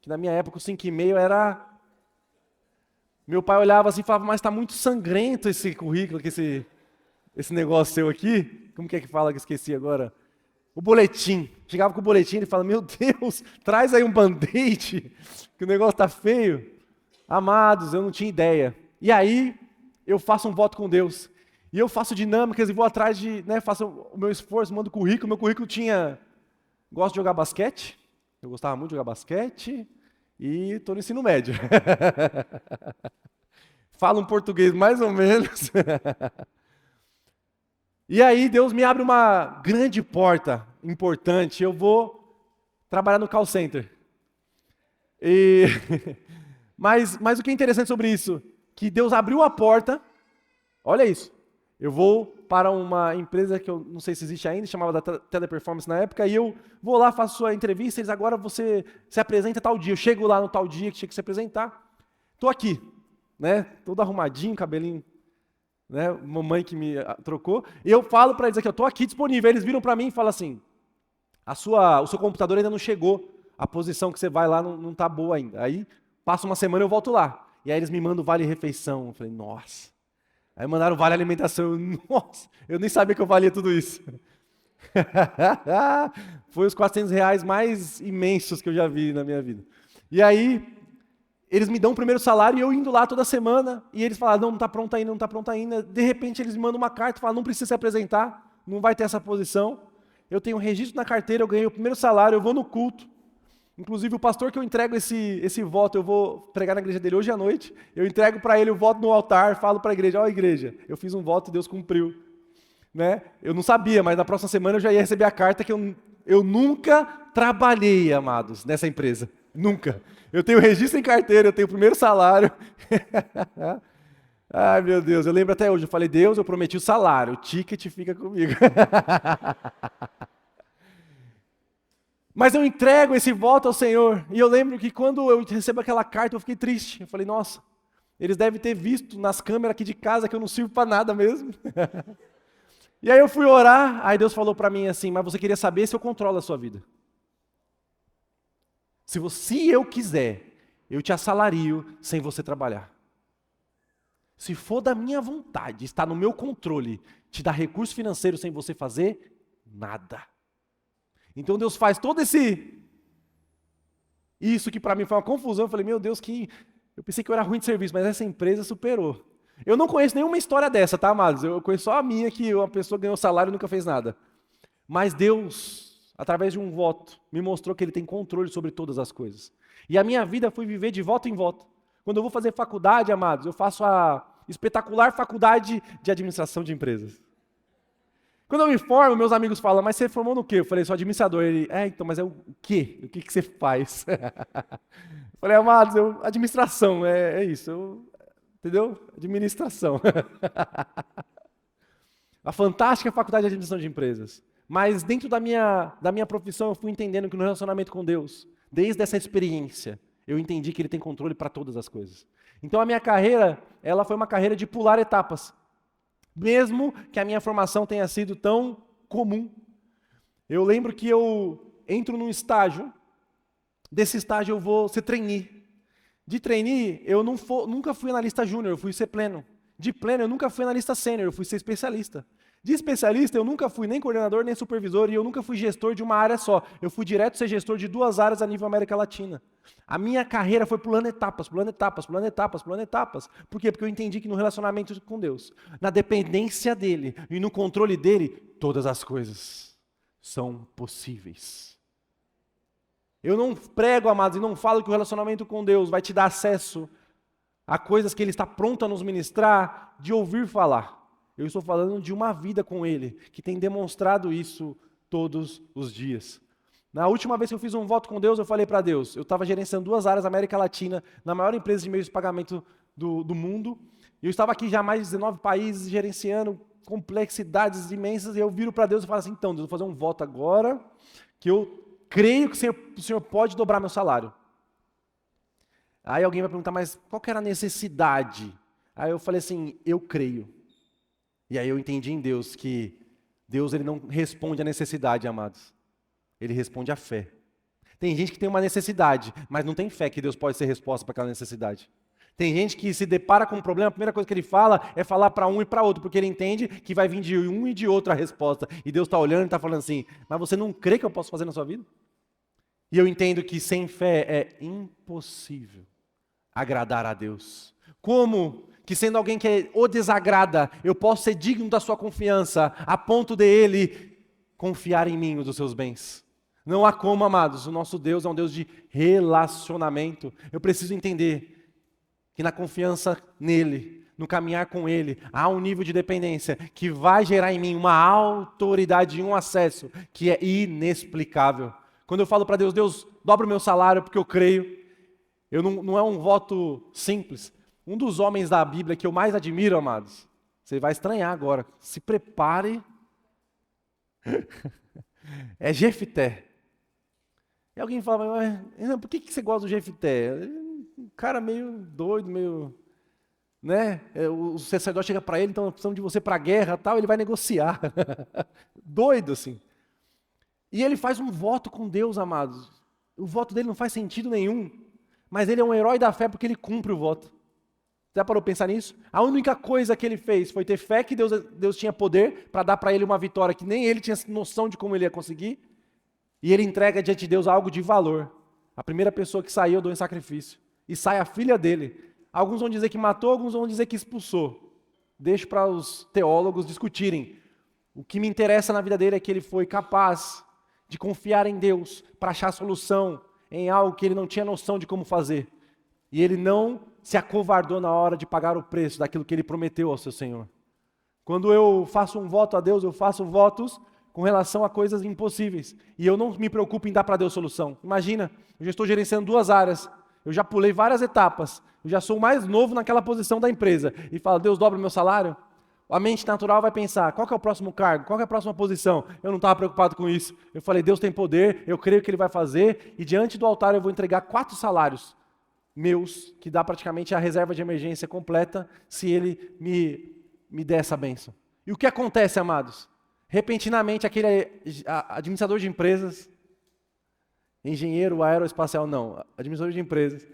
que na minha época o 5,5 era... Meu pai olhava assim e falava, mas está muito sangrento esse currículo, esse negócio seu aqui. Como que é que fala que eu esqueci agora? O boletim. Chegava com o boletim e ele fala, meu Deus, traz aí um band-aid, que o negócio está feio. Amados, eu não tinha ideia. E aí... eu faço um voto com Deus, e eu faço dinâmicas e vou atrás de, faço o meu esforço, mando currículo, meu currículo tinha, gosto de jogar basquete, Eu gostava muito de jogar basquete e estou no ensino médio. Falo um português mais ou menos. E aí Deus me abre uma grande porta importante. Eu vou trabalhar no call center. Mas o que é interessante sobre isso? Que Deus abriu a porta. Olha isso. Eu vou para uma empresa que eu não sei se existe ainda, chamava da Teleperformance na época, e eu vou lá, faço a entrevista, eles agora você se apresenta tal dia. Eu chego lá no tal dia que tinha que se apresentar. Estou aqui, né? Todo arrumadinho, cabelinho, né? Mamãe que me trocou. E eu falo para eles aqui, eu estou aqui disponível. Eles viram para mim e falam assim, o seu computador ainda não chegou, a posição que você vai lá não está boa ainda. Aí passa uma semana e eu volto lá. E aí eles me mandam vale-refeição. Eu falei, nossa. Aí mandaram vale alimentação. Nossa, eu nem sabia que eu valia tudo isso. Foi os R$ 400 mais imensos que eu já vi na minha vida. E aí, eles me dão o primeiro salário e eu indo lá toda semana. E eles falam, não está pronto ainda, não está pronto ainda. De repente, eles me mandam uma carta e falam, não precisa se apresentar, não vai ter essa posição. Eu tenho um registro na carteira, eu ganhei o primeiro salário, eu vou no culto. Inclusive, o pastor que eu entrego esse voto, eu vou pregar na igreja dele hoje à noite, eu entrego para ele o voto no altar, falo para a igreja, ó igreja, eu fiz um voto e Deus cumpriu. Né? Eu não sabia, mas na próxima semana eu já ia receber a carta que eu nunca trabalhei, amados, nessa empresa. Nunca. Eu tenho registro em carteira, eu tenho o primeiro salário. Ai, meu Deus, eu lembro até hoje, eu falei, Deus, eu prometi o salário, o ticket fica comigo. Mas eu entrego esse voto ao Senhor. E eu lembro que quando eu recebo aquela carta, eu fiquei triste. Eu falei, nossa, eles devem ter visto nas câmeras aqui de casa que eu não sirvo para nada mesmo. E aí eu fui orar, aí Deus falou para mim assim, mas você queria saber se eu controlo a sua vida. Se eu quiser, eu te assalario sem você trabalhar. Se for da minha vontade, está no meu controle, te dar recurso financeiro sem você fazer nada. Então Deus faz todo isso que para mim foi uma confusão. Eu falei, meu Deus, eu pensei que eu era ruim de serviço, mas essa empresa superou. Eu não conheço nenhuma história dessa, tá, amados? Eu conheço só a minha, que uma pessoa ganhou salário e nunca fez nada. Mas Deus, através de um voto, me mostrou que Ele tem controle sobre todas as coisas. E a minha vida foi viver de voto em voto. Quando eu vou fazer faculdade, amados, eu faço a espetacular faculdade de administração de empresas. Quando eu me formo, meus amigos falam, mas você formou no quê? Eu falei, sou administrador. Ele, então, mas é o quê? O que você faz? Eu falei, amados, administração, é isso. Entendeu? Administração. A fantástica faculdade de administração de empresas. Mas dentro da minha profissão, eu fui entendendo que no relacionamento com Deus, desde essa experiência, eu entendi que Ele tem controle para todas as coisas. Então a minha carreira, ela foi uma carreira de pular etapas. Mesmo que a minha formação tenha sido tão comum. Eu lembro que eu entro num estágio, desse estágio eu vou ser trainee. De trainee, eu nunca fui analista júnior, eu fui ser pleno. De pleno, eu nunca fui analista sênior, eu fui ser especialista. De especialista, eu nunca fui nem coordenador, nem supervisor, e eu nunca fui gestor de uma área só. Eu fui direto ser gestor de 2 áreas a nível América Latina. A minha carreira foi pulando etapas, pulando etapas, pulando etapas, pulando etapas. Por quê? Porque eu entendi que no relacionamento com Deus, na dependência dEle e no controle dEle, todas as coisas são possíveis. Eu não prego, amados, e não falo que o relacionamento com Deus vai te dar acesso a coisas que Ele está pronto a nos ministrar, de ouvir falar. Eu estou falando de uma vida com Ele, que tem demonstrado isso todos os dias. Na última vez que eu fiz um voto com Deus, eu falei para Deus, eu estava gerenciando 2 áreas da América Latina, na maior empresa de meios de pagamento do mundo, e eu estava aqui já há mais de 19 países, gerenciando complexidades imensas, e eu viro para Deus e falo assim, então, Deus, eu vou fazer um voto agora, que eu creio que o Senhor pode dobrar meu salário. Aí alguém vai perguntar, mas qual que era a necessidade? Aí eu falei assim, eu creio. E aí eu entendi em Deus que Deus ele não responde à necessidade, amados. Ele responde à fé. Tem gente que tem uma necessidade, mas não tem fé que Deus pode ser resposta para aquela necessidade. Tem gente que se depara com um problema, a primeira coisa que ele fala é falar para um e para outro, porque ele entende que vai vir de um e de outro a resposta. E Deus está olhando e está falando assim, mas você não crê que eu posso fazer na sua vida? E eu entendo que sem fé é impossível agradar a Deus. Como que sendo alguém que o desagrada, eu posso ser digno da sua confiança, a ponto de Ele confiar em mim, dos seus bens? Não há como, amados, o nosso Deus é um Deus de relacionamento. Eu preciso entender que na confiança nele, no caminhar com ele, há um nível de dependência que vai gerar em mim uma autoridade e um acesso que é inexplicável. Quando eu falo para Deus, Deus, dobra o meu salário porque eu creio, não é um voto simples. Um dos homens da Bíblia que eu mais admiro, amados, você vai estranhar agora, se prepare, é Jefté. E alguém fala, mas por que você gosta do Jefté? Um cara meio doido, meio... né? O sacerdote chega para ele, então precisamos de você para a guerra, tal, ele vai negociar. Doido assim. E ele faz um voto com Deus, amados. O voto dele não faz sentido nenhum, mas ele é um herói da fé porque ele cumpre o voto. Já parou para pensar nisso? A única coisa que ele fez foi ter fé que Deus tinha poder para dar para ele uma vitória que nem ele tinha noção de como ele ia conseguir. E ele entrega diante de Deus algo de valor. A primeira pessoa que saiu, eu dou em sacrifício. E sai a filha dele. Alguns vão dizer que matou, alguns vão dizer que expulsou. Deixo para os teólogos discutirem. O que me interessa na vida dele é que ele foi capaz de confiar em Deus para achar solução em algo que ele não tinha noção de como fazer. E ele não se acovardou na hora de pagar o preço daquilo que ele prometeu ao seu Senhor. Quando eu faço um voto a Deus, eu faço votos com relação a coisas impossíveis. E eu não me preocupo em dar para Deus solução. Imagina, eu já estou gerenciando 2 áreas. Eu já pulei várias etapas. Eu já sou o mais novo naquela posição da empresa. E falo, Deus, dobra o meu salário? A mente natural vai pensar, qual que é o próximo cargo? Qual que é a próxima posição? Eu não estava preocupado com isso. Eu falei, Deus tem poder, eu creio que Ele vai fazer. E diante do altar eu vou entregar 4 salários meus, que dá praticamente a reserva de emergência completa, se Ele me der essa bênção. E o que acontece, amados? Repentinamente, aquele administrador de empresas, engenheiro aeroespacial, não, administrador de empresas,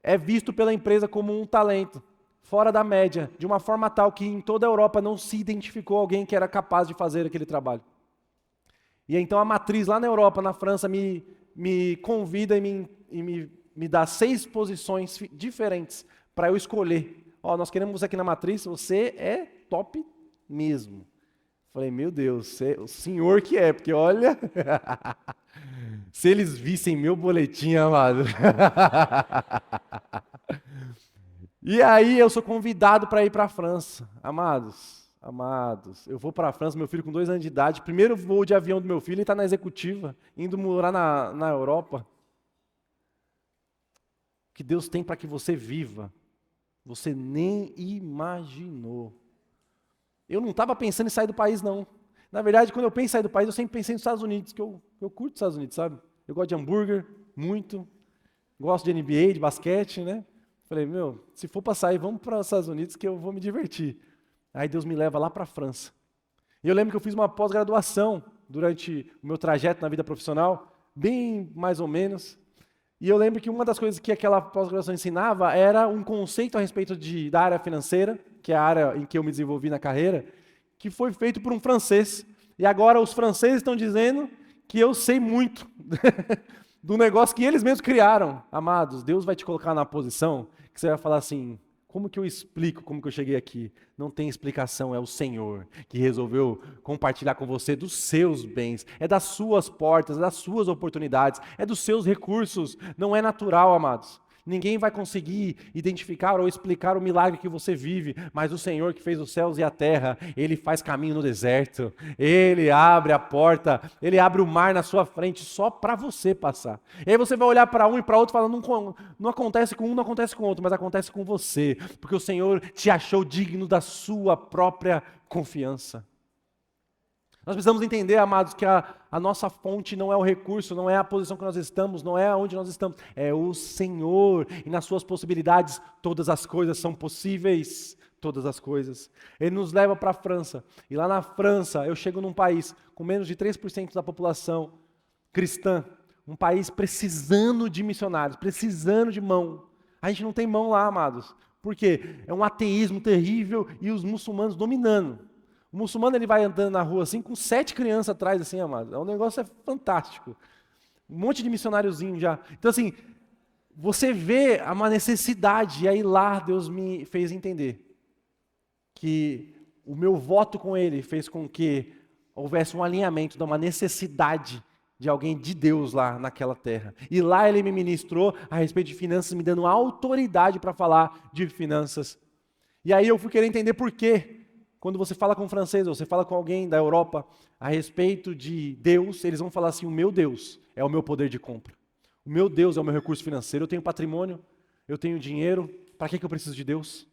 é visto pela empresa como um talento, fora da média, de uma forma tal que em toda a Europa não se identificou alguém que era capaz de fazer aquele trabalho. E então a matriz lá na Europa, na França, me convida e me dá 6 posições diferentes para eu escolher. Nós queremos você aqui na matriz, você é top mesmo. Falei, meu Deus, o senhor que é, porque olha, se eles vissem meu boletim, amado. E aí eu sou convidado para ir para a França. Amados, eu vou para a França, meu filho com 2 anos de idade, primeiro voo de avião do meu filho, ele está na executiva, indo morar na Europa. O que Deus tem para que você viva, você nem imaginou. Eu não estava pensando em sair do país, não. Na verdade, quando eu penso em sair do país, eu sempre pensei nos Estados Unidos, que eu curto os Estados Unidos, sabe? Eu gosto de hambúrguer, muito. Gosto de NBA, de basquete, né? Falei, se for para sair, vamos para os Estados Unidos que eu vou me divertir. Aí Deus me leva lá para a França. E eu lembro que eu fiz uma pós-graduação durante o meu trajeto na vida profissional, bem mais ou menos. E eu lembro que uma das coisas que aquela pós-graduação ensinava era um conceito a respeito da área financeira, que é a área em que eu me desenvolvi na carreira, que foi feito por um francês. E agora os franceses estão dizendo que eu sei muito do negócio que eles mesmos criaram. Amados, Deus vai te colocar na posição que você vai falar assim, como que eu explico como que eu cheguei aqui? Não tem explicação, é o Senhor que resolveu compartilhar com você dos seus bens, é das suas portas, é das suas oportunidades, é dos seus recursos, não é natural, amados. Ninguém vai conseguir identificar ou explicar o milagre que você vive, mas o Senhor que fez os céus e a terra, Ele faz caminho no deserto, Ele abre a porta, Ele abre o mar na sua frente só para você passar. E aí você vai olhar para um e para outro e falar, não acontece com um, não acontece com outro, mas acontece com você, porque o Senhor te achou digno da sua própria confiança. Nós precisamos entender, amados, que a nossa fonte não é o recurso, não é a posição que nós estamos, não é onde nós estamos, é o Senhor. E nas suas possibilidades, todas as coisas são possíveis, todas as coisas. Ele nos leva para a França. E lá na França, eu chego num país com menos de 3% da população cristã, um país precisando de missionários, precisando de mão. A gente não tem mão lá, amados. Por quê? É um ateísmo terrível e os muçulmanos dominando. O muçulmano ele vai andando na rua assim, com 7 crianças atrás, assim, amado. O negócio é fantástico. Um monte de missionáriozinho já. Então, assim, você vê uma necessidade, e aí lá Deus me fez entender que o meu voto com Ele fez com que houvesse um alinhamento de uma necessidade de alguém de Deus lá naquela terra. E lá ele me ministrou a respeito de finanças, me dando autoridade para falar de finanças. E aí eu fui querer entender por quê. Quando você fala com um francês, ou você fala com alguém da Europa a respeito de Deus, eles vão falar assim: o meu Deus é o meu poder de compra. O meu Deus é o meu recurso financeiro. Eu tenho patrimônio, eu tenho dinheiro. Para que eu preciso de Deus?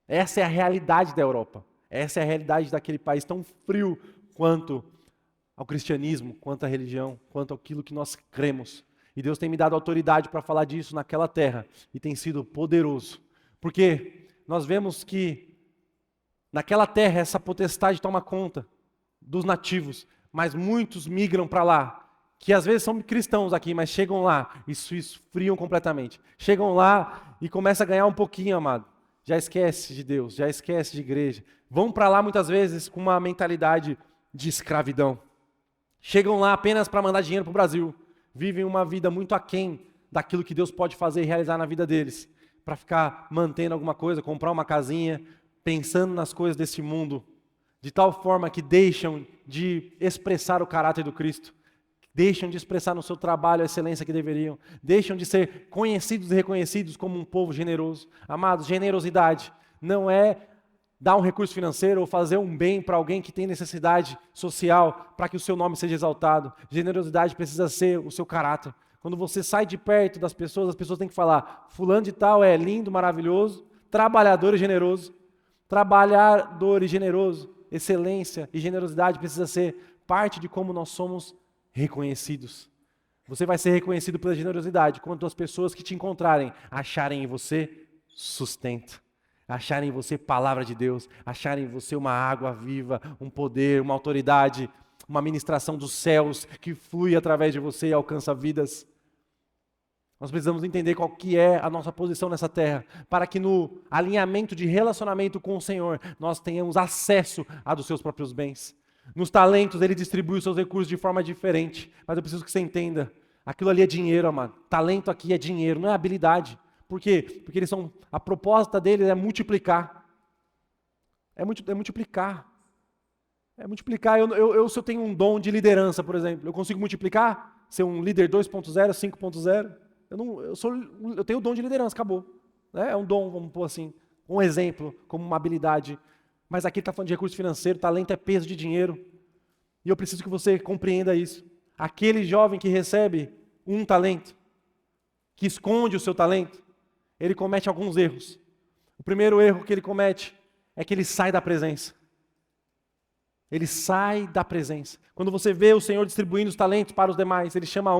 Essa é a realidade da Europa. Essa é a realidade daquele país tão frio quanto ao cristianismo, quanto à religião, quanto àquilo que nós cremos. E Deus tem me dado autoridade para falar disso naquela terra. E tem sido poderoso. Porque nós vemos que naquela terra essa potestade toma conta dos nativos. Mas muitos migram para lá, que às vezes são cristãos aqui, mas chegam lá e se esfriam completamente. Chegam lá e começam a ganhar um pouquinho, amado. Já esquece de Deus, já esquece de igreja. Vão para lá muitas vezes com uma mentalidade de escravidão. Chegam lá apenas para mandar dinheiro para o Brasil. Vivem uma vida muito aquém daquilo que Deus pode fazer e realizar na vida deles. Para ficar mantendo alguma coisa, comprar uma casinha, pensando nas coisas desse mundo. De tal forma que deixam de expressar o caráter do Cristo. Deixam de expressar no seu trabalho a excelência que deveriam. Deixam de ser conhecidos e reconhecidos como um povo generoso. Amados, generosidade não é dar um recurso financeiro ou fazer um bem para alguém que tem necessidade social para que o seu nome seja exaltado. Generosidade precisa ser o seu caráter. Quando você sai de perto das pessoas, as pessoas têm que falar: fulano de tal é lindo, maravilhoso, trabalhador e generoso. Trabalhador e generoso, excelência e generosidade precisa ser parte de como nós somos reconhecidos. Você vai ser reconhecido pela generosidade quando as pessoas que te encontrarem acharem em você sustento, acharem em você palavra de Deus, acharem em você uma água viva, um poder, uma autoridade, uma ministração dos céus que flui através de você e alcança vidas. Nós precisamos entender qual que é a nossa posição nessa terra, para que no alinhamento de relacionamento com o Senhor, nós tenhamos acesso a dos seus próprios bens. Nos talentos, ele distribui os seus recursos de forma diferente, mas eu preciso que você entenda, aquilo ali é dinheiro, amado. Talento aqui é dinheiro, não é habilidade. Por quê? Porque a proposta deles é multiplicar. É multiplicar. É multiplicar. Se eu tenho um dom de liderança, por exemplo, eu consigo multiplicar? Ser um líder 2.0, 5.0? Eu tenho o dom de liderança, acabou. É um dom, vamos pôr assim, um exemplo, como uma habilidade. Mas aqui está falando de recurso financeiro, talento é peso de dinheiro. E eu preciso que você compreenda isso. Aquele jovem que recebe um talento, que esconde o seu talento, ele comete alguns erros. O primeiro erro que ele comete é que ele sai da presença. Ele sai da presença. Quando você vê o Senhor distribuindo os talentos para os demais, ele chama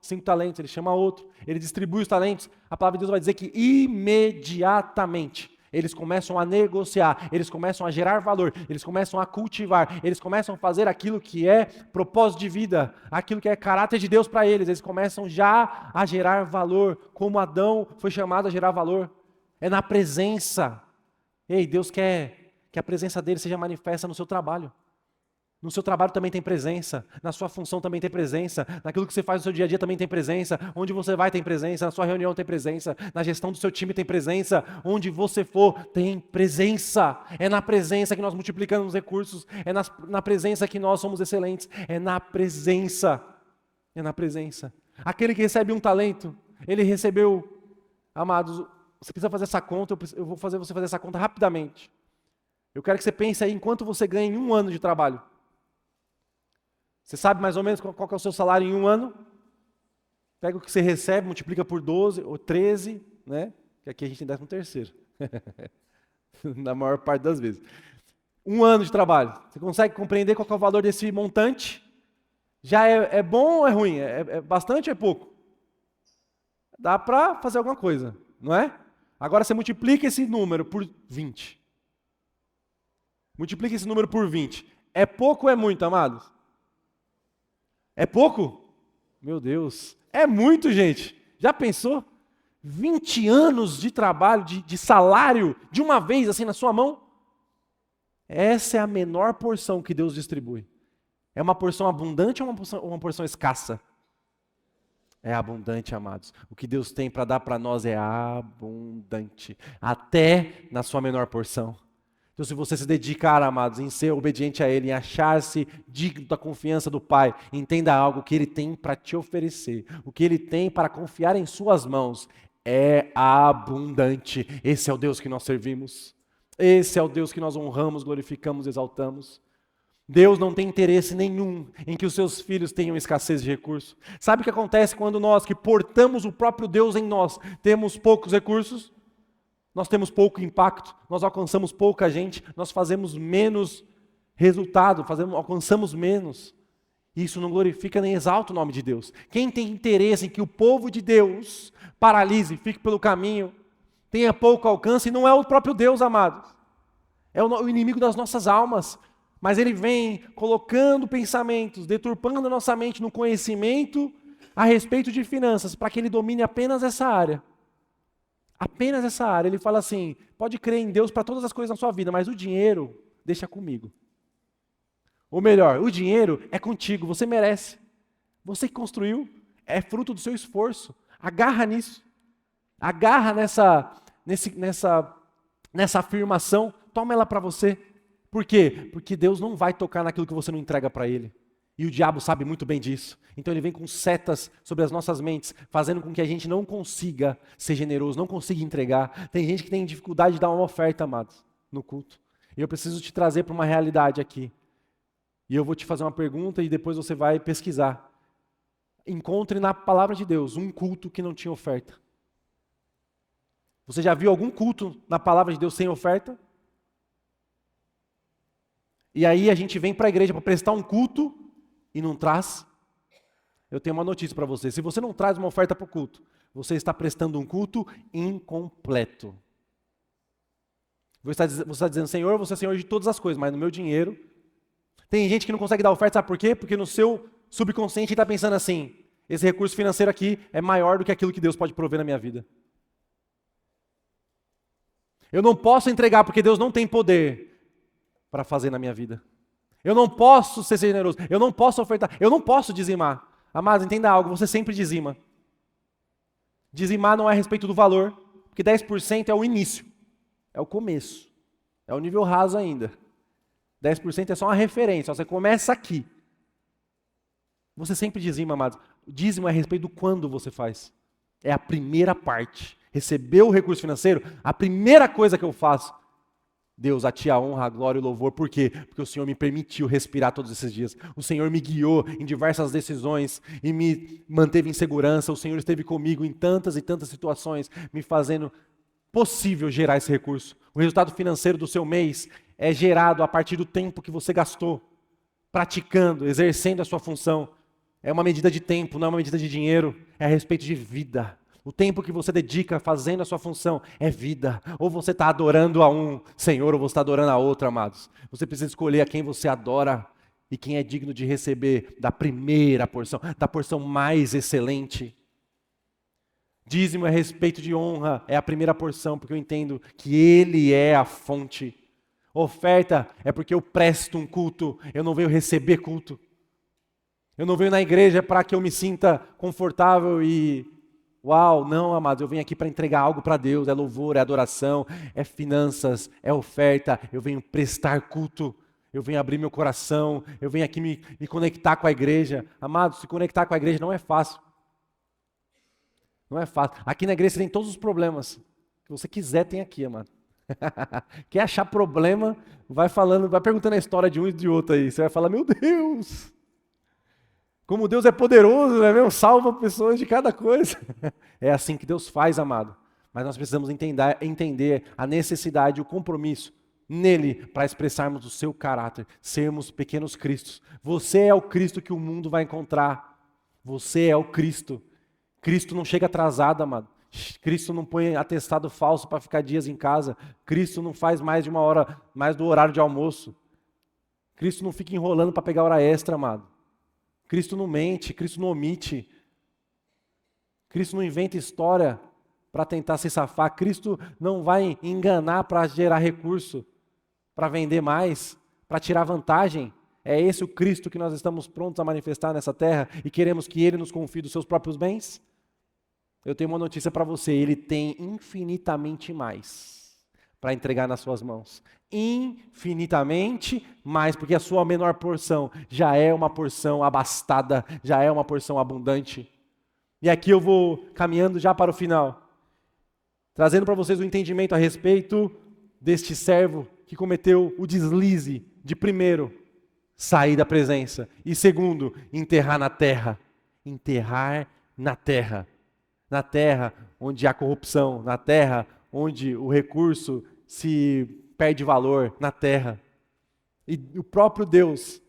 5 talentos, ele chama outro, ele distribui os talentos, a palavra de Deus vai dizer que imediatamente eles começam a negociar, eles começam a gerar valor, eles começam a cultivar, eles começam a fazer aquilo que é propósito de vida, aquilo que é caráter de Deus para eles começam já a gerar valor, como Adão foi chamado a gerar valor. É na presença. Ei, Deus quer que a presença dele seja manifesta no seu trabalho. No seu trabalho também tem presença, na sua função também tem presença, naquilo que você faz no seu dia a dia também tem presença, onde você vai tem presença, na sua reunião tem presença, na gestão do seu time tem presença, onde você for tem presença. É na presença que nós multiplicamos os recursos, é na presença que nós somos excelentes, é na presença. É na presença. Aquele que recebe um talento, ele recebeu, amados, você precisa fazer essa conta, eu vou fazer você fazer essa conta rapidamente. Eu quero que você pense aí em quanto você ganha em um ano de trabalho. Você sabe mais ou menos qual que é o seu salário em um ano? Pega o que você recebe, multiplica por 12 ou 13, né? Que aqui a gente tem 13º. Na maior parte das vezes. Um ano de trabalho. Você consegue compreender qual que é o valor desse montante? Já é bom ou é ruim? É bastante ou é pouco? Dá para fazer alguma coisa, não é? Agora você multiplica esse número por 20. Multiplica esse número por 20. É pouco ou é muito, amados? É pouco? Meu Deus. É muito, gente. Já pensou? 20 anos de trabalho, de salário, de uma vez assim na sua mão? Essa é a menor porção que Deus distribui. É uma porção abundante ou uma porção escassa? É abundante, amados. O que Deus tem para dar para nós é abundante. Até na sua menor porção. Então, se você se dedicar, amados, em ser obediente a Ele, em achar-se digno da confiança do Pai, entenda algo que Ele tem para te oferecer, o que Ele tem para confiar em suas mãos é abundante. Esse é o Deus que nós servimos. Esse é o Deus que nós honramos, glorificamos, exaltamos. Deus não tem interesse nenhum em que os seus filhos tenham escassez de recursos. Sabe o que acontece quando nós, que portamos o próprio Deus em nós, temos poucos recursos? Nós temos pouco impacto, nós alcançamos pouca gente, nós fazemos menos resultado, alcançamos menos. Isso não glorifica nem exalta o nome de Deus. Quem tem interesse em que o povo de Deus paralise, fique pelo caminho, tenha pouco alcance, não é o próprio Deus, amados. É o inimigo das nossas almas. Mas ele vem colocando pensamentos, deturpando a nossa mente no conhecimento a respeito de finanças, para que ele domine apenas essa área. Apenas essa área. Ele fala assim, pode crer em Deus para todas as coisas na sua vida, mas o dinheiro, deixa comigo. Ou melhor, o dinheiro é contigo, você merece. Você que construiu, é fruto do seu esforço. Agarra nisso. Agarra nessa afirmação, toma ela para você. Por quê? Porque Deus não vai tocar naquilo que você não entrega para Ele. E o diabo sabe muito bem disso. Então ele vem com setas sobre as nossas mentes, fazendo com que a gente não consiga ser generoso, não consiga entregar. Tem gente que tem dificuldade de dar uma oferta, amados, no culto. E eu preciso te trazer para uma realidade aqui. E eu vou te fazer uma pergunta e depois você vai pesquisar. Encontre na palavra de Deus um culto que não tinha oferta. Você já viu algum culto na palavra de Deus sem oferta? E aí a gente vem para a igreja para prestar um culto e não traz. Eu tenho uma notícia para você. Se você não traz uma oferta para o culto, você está prestando um culto incompleto. Você está dizendo, Senhor, você é Senhor de todas as coisas, mas no meu dinheiro... Tem gente que não consegue dar oferta, sabe por quê? Porque no seu subconsciente está pensando assim, esse recurso financeiro aqui é maior do que aquilo que Deus pode prover na minha vida. Eu não posso entregar porque Deus não tem poder para fazer na minha vida. Eu não posso ser generoso, eu não posso ofertar, eu não posso dizimar. Amados, entenda algo, você sempre dizima. Dizimar não é a respeito do valor, porque 10% é o início, é o começo, é o nível raso ainda. 10% é só uma referência, você começa aqui. Você sempre dizima, amados. O dízimo é a respeito do quando você faz. É a primeira parte. Recebeu o recurso financeiro, a primeira coisa que eu faço, Deus, a ti a honra, a glória e o louvor. Por quê? Porque o Senhor me permitiu respirar todos esses dias. O Senhor me guiou em diversas decisões e me manteve em segurança. O Senhor esteve comigo em tantas e tantas situações, me fazendo possível gerar esse recurso. O resultado financeiro do seu mês é gerado a partir do tempo que você gastou, praticando, exercendo a sua função. É uma medida de tempo, não é uma medida de dinheiro, é a respeito de vida. O tempo que você dedica fazendo a sua função é vida. Ou você está adorando a um Senhor, ou você está adorando a outro, amados. Você precisa escolher a quem você adora e quem é digno de receber da primeira porção, da porção mais excelente. Dízimo é a respeito de honra, é a primeira porção, porque eu entendo que Ele é a fonte. Oferta é porque eu presto um culto, eu não venho receber culto. Eu não venho na igreja para que eu me sinta confortável e... Uau, não, amados, eu venho aqui para entregar algo para Deus, é louvor, é adoração, é finanças, é oferta, eu venho prestar culto, eu venho abrir meu coração, eu venho aqui me conectar com a igreja. Amados, se conectar com a igreja não é fácil. Não é fácil. Aqui na igreja você tem todos os problemas que você quiser, tem aqui, amado. Quer achar problema, vai falando, vai perguntando a história de um e de outro aí. Você vai falar, meu Deus, como Deus é poderoso, né, meu? Salva pessoas de cada coisa. É assim que Deus faz, amado. Mas nós precisamos entender a necessidade, o compromisso nele para expressarmos o seu caráter, sermos pequenos Cristos. Você é o Cristo que o mundo vai encontrar. Você é o Cristo. Cristo não chega atrasado, amado. Cristo não põe atestado falso para ficar dias em casa. Cristo não faz mais de uma hora, mais do horário de almoço. Cristo não fica enrolando para pegar hora extra, amado. Cristo não mente, Cristo não omite. Cristo não inventa história para tentar se safar. Cristo não vai enganar para gerar recurso, para vender mais, para tirar vantagem. É esse o Cristo que nós estamos prontos a manifestar nessa terra e queremos que Ele nos confie dos seus próprios bens? Eu tenho uma notícia para você, Ele tem infinitamente mais para entregar nas suas mãos. Infinitamente mais, porque a sua menor porção já é uma porção abastada, já é uma porção abundante. E aqui eu vou caminhando já para o final, trazendo para vocês um entendimento a respeito deste servo que cometeu o deslize de, primeiro, sair da presença, e segundo, enterrar na terra. Enterrar na terra. Na terra onde há corrupção, na terra onde o recurso se perde valor, na terra. E o próprio Deus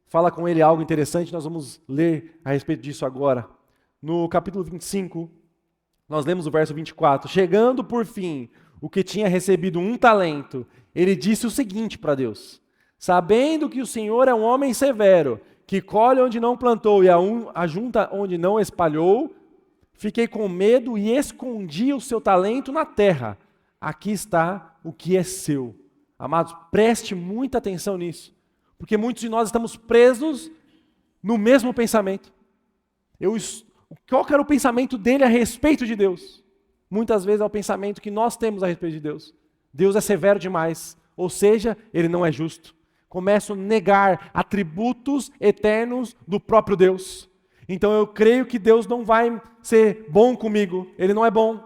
fala com ele algo interessante, nós vamos ler a respeito disso agora. No capítulo 25, nós lemos o verso 24. Chegando por fim o que tinha recebido 1 talento, ele disse o seguinte para Deus: sabendo que o Senhor é um homem severo, que colhe onde não plantou e ajunta onde não espalhou, fiquei com medo e escondi o seu talento na terra. Aqui está o que é seu. Amados, preste muita atenção nisso, porque muitos de nós estamos presos no mesmo pensamento. Qual que era o pensamento dele a respeito de Deus? Muitas vezes é o pensamento que nós temos a respeito de Deus. Deus é severo demais, ou seja, ele não é justo. Começo a negar atributos eternos do próprio Deus. Então eu creio que Deus não vai ser bom comigo, ele não é bom.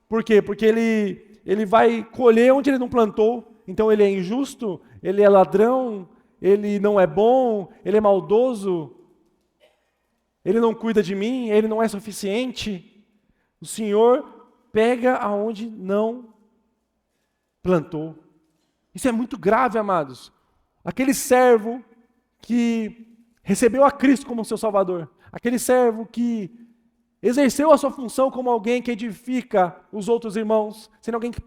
Por quê? Porque ele vai colher onde ele não plantou, então ele é injusto, ele é ladrão, ele não é bom, ele é maldoso, ele não cuida de mim, ele não é suficiente. O Senhor pega aonde não plantou. Isso é muito grave, amados. Aquele servo que recebeu a Cristo como seu Salvador, aquele servo que exerceu a sua função como alguém que edifica os outros irmãos, sendo alguém que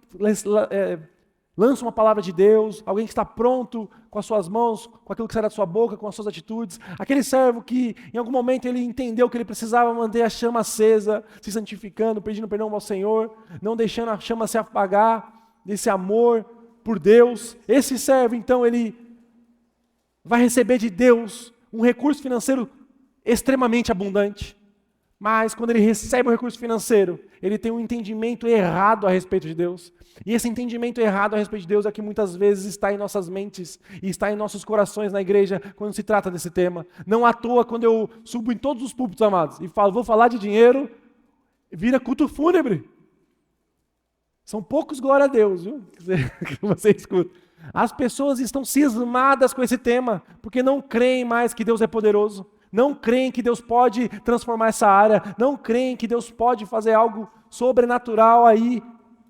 lança uma palavra de Deus, alguém que está pronto com as suas mãos, com aquilo que sai da sua boca, com as suas atitudes. Aquele servo que em algum momento ele entendeu que ele precisava manter a chama acesa, se santificando, pedindo perdão ao Senhor, não deixando a chama se apagar desse amor por Deus. Esse servo, então, ele vai receber de Deus um recurso financeiro extremamente abundante. Mas quando ele recebe o recurso financeiro, ele tem um entendimento errado a respeito de Deus. E esse entendimento errado a respeito de Deus é que muitas vezes está em nossas mentes e está em nossos corações na igreja quando se trata desse tema. Não à toa, quando eu subo em todos os púlpitos, amados, e falo, vou falar de dinheiro, vira culto fúnebre. São poucos, glória a Deus, viu? Que você escuta. As pessoas estão cismadas com esse tema, porque não creem mais que Deus é poderoso. Não creem que Deus pode transformar essa área, não creem que Deus pode fazer algo sobrenatural aí,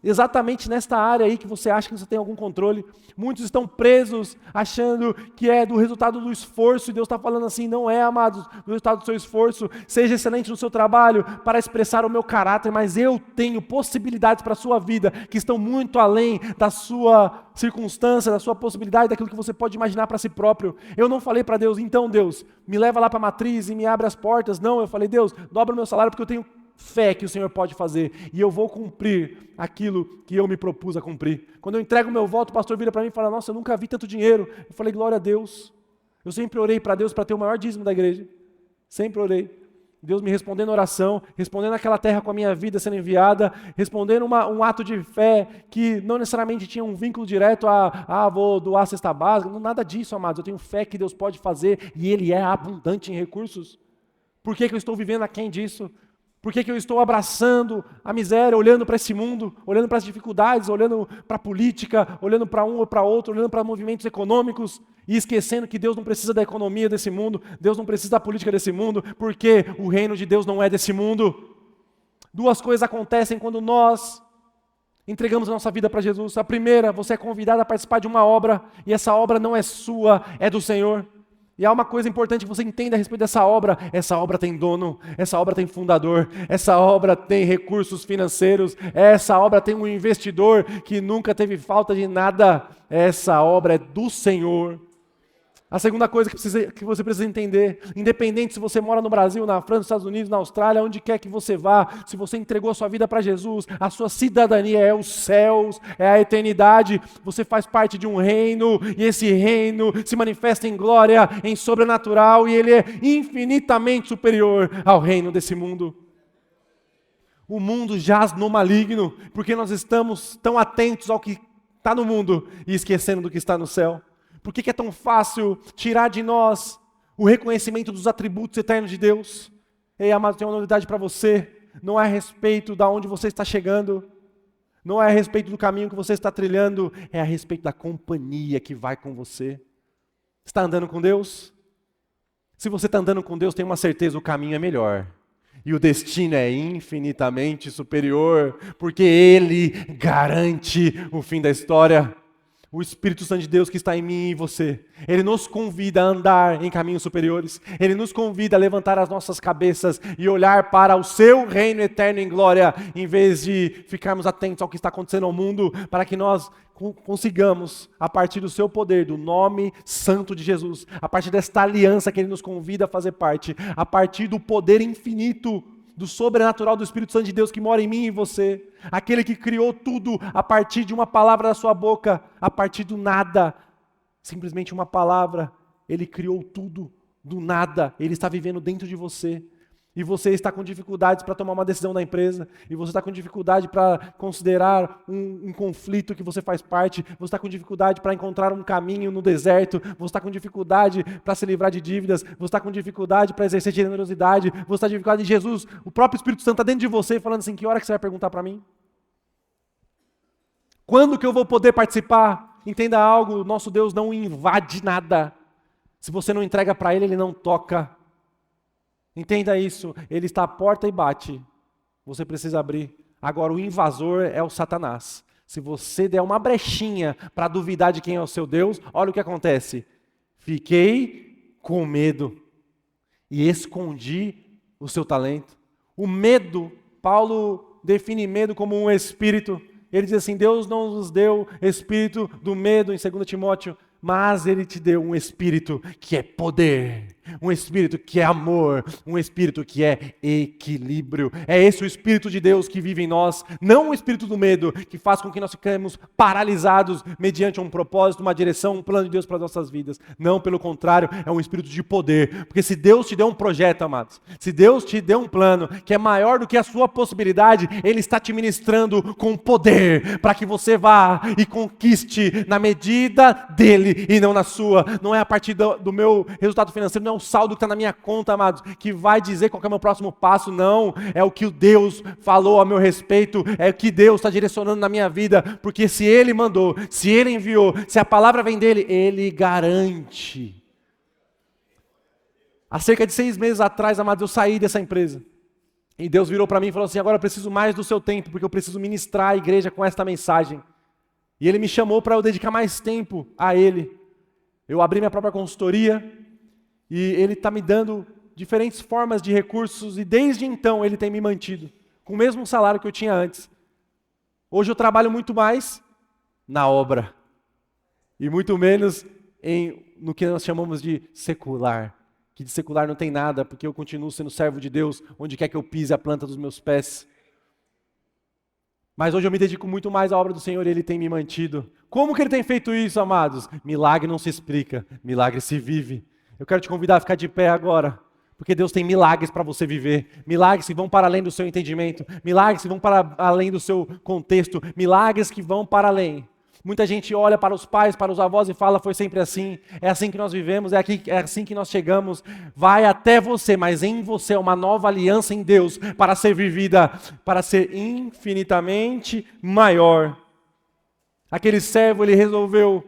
exatamente nesta área aí que você acha que você tem algum controle. Muitos estão presos achando que é do resultado do esforço, e Deus está falando assim, não é, amados, do resultado do seu esforço. Seja excelente no seu trabalho para expressar o meu caráter, mas eu tenho possibilidades para a sua vida que estão muito além da sua circunstância, da sua possibilidade, daquilo que você pode imaginar para si próprio. Eu não falei para Deus, então Deus, me leva lá para a matriz e me abre as portas. Não, eu falei, Deus, dobra o meu salário porque eu tenho fé que o Senhor pode fazer, e eu vou cumprir aquilo que eu me propus a cumprir. Quando eu entrego o meu voto, o pastor vira para mim e fala, nossa, eu nunca vi tanto dinheiro. Eu falei, glória a Deus. Eu sempre orei para Deus para ter o maior dízimo da igreja. Sempre orei. Deus me respondendo oração, respondendo aquela terra com a minha vida sendo enviada, respondendo um ato de fé que não necessariamente tinha um vínculo direto vou doar a cesta básica, nada disso, amados. Eu tenho fé que Deus pode fazer e Ele é abundante em recursos. Por que eu estou vivendo aquém disso? Por que eu estou abraçando a miséria, olhando para esse mundo, olhando para as dificuldades, olhando para a política, olhando para um ou para outro, olhando para movimentos econômicos e esquecendo que Deus não precisa da economia desse mundo, Deus não precisa da política desse mundo, porque o reino de Deus não é desse mundo. Duas coisas acontecem quando nós entregamos a nossa vida para Jesus. A primeira, você é convidado a participar de uma obra, e essa obra não é sua, é do Senhor. E há uma coisa importante que você entenda a respeito dessa obra. Essa obra tem dono, essa obra tem fundador, essa obra tem recursos financeiros, essa obra tem um investidor que nunca teve falta de nada. Essa obra é do Senhor. A segunda coisa que você precisa entender, independente se você mora no Brasil, na França, nos Estados Unidos, na Austrália, onde quer que você vá, se você entregou a sua vida para Jesus, a sua cidadania é os céus, é a eternidade, você faz parte de um reino, e esse reino se manifesta em glória, em sobrenatural, e ele é infinitamente superior ao reino desse mundo. O mundo jaz no maligno, porque nós estamos tão atentos ao que está no mundo e esquecendo do que está no céu? Por que é tão fácil tirar de nós o reconhecimento dos atributos eternos de Deus? Ei, amado, tem uma novidade para você. Não é a respeito de onde você está chegando. Não é a respeito do caminho que você está trilhando. É a respeito da companhia que vai com você. Está andando com Deus? Se você está andando com Deus, tenha uma certeza, o caminho é melhor. E o destino é infinitamente superior, porque Ele garante o fim da história. O Espírito Santo de Deus que está em mim e em você, Ele nos convida a andar em caminhos superiores. Ele nos convida a levantar as nossas cabeças e olhar para o seu reino eterno em glória, em vez de ficarmos atentos ao que está acontecendo ao mundo, para que nós consigamos, a partir do seu poder, do nome santo de Jesus, a partir desta aliança que Ele nos convida a fazer parte, a partir do poder infinito, do sobrenatural do Espírito Santo de Deus que mora em mim e em você, aquele que criou tudo a partir de uma palavra da sua boca, a partir do nada, simplesmente uma palavra, Ele criou tudo do nada, Ele está vivendo dentro de você. E você está com dificuldades para tomar uma decisão na empresa, e você está com dificuldade para considerar um conflito que você faz parte, você está com dificuldade para encontrar um caminho no deserto, você está com dificuldade para se livrar de dívidas, você está com dificuldade para exercer generosidade, você está com dificuldade em Jesus, o próprio Espírito Santo está dentro de você falando assim, que hora que você vai perguntar para mim? Quando que eu vou poder participar? Entenda algo, nosso Deus não invade nada. Se você não entrega para Ele, Ele não toca. Entenda isso, Ele está à porta e bate. Você precisa abrir. Agora, o invasor é o Satanás. Se você der uma brechinha para duvidar de quem é o seu Deus, olha o que acontece. Fiquei com medo e escondi o seu talento. O medo, Paulo define medo como um espírito. Ele diz assim, Deus não nos deu espírito do medo, em 2 Timóteo, mas Ele te deu um espírito que é poder, um espírito que é amor, um espírito que é equilíbrio. É esse o Espírito de Deus que vive em nós, não o espírito do medo, que faz com que nós fiquemos paralisados mediante um propósito, uma direção, um plano de Deus para as nossas vidas. Não, pelo contrário, é um espírito de poder. Porque se Deus te deu um projeto, amados, se Deus te deu um plano que é maior do que a sua possibilidade, Ele está te ministrando com poder, para que você vá e conquiste na medida dEle e não na sua. Não é a partir do meu resultado financeiro, não é o saldo que está na minha conta, amados, que vai dizer qual é o meu próximo passo, não. É o que o Deus falou a meu respeito, é o que Deus está direcionando na minha vida, porque se Ele mandou, se Ele enviou, se a palavra vem dEle, Ele garante. Há cerca de 6 meses atrás, amados, eu saí dessa empresa. E Deus virou para mim e falou assim, agora eu preciso mais do seu tempo, porque eu preciso ministrar a igreja com esta mensagem. E Ele me chamou para eu dedicar mais tempo a Ele. Eu abri minha própria consultoria e Ele está me dando diferentes formas de recursos e desde então Ele tem me mantido com o mesmo salário que eu tinha antes. Hoje eu trabalho muito mais na obra e muito menos no que nós chamamos de secular. Que de secular não tem nada, porque eu continuo sendo servo de Deus onde quer que eu pise a planta dos meus pés. Mas hoje eu me dedico muito mais à obra do Senhor e Ele tem me mantido. Como que Ele tem feito isso, amados? Milagre não se explica, milagre se vive. Eu quero te convidar a ficar de pé agora, porque Deus tem milagres para você viver. Milagres que vão para além do seu entendimento, milagres que vão para além do seu contexto, milagres que vão para além. Muita gente olha para os pais, para os avós e fala, foi sempre assim, é assim que nós vivemos, é assim que nós chegamos. Vai até você, mas em você é uma nova aliança em Deus para ser vivida, para ser infinitamente maior. Aquele servo, ele resolveu,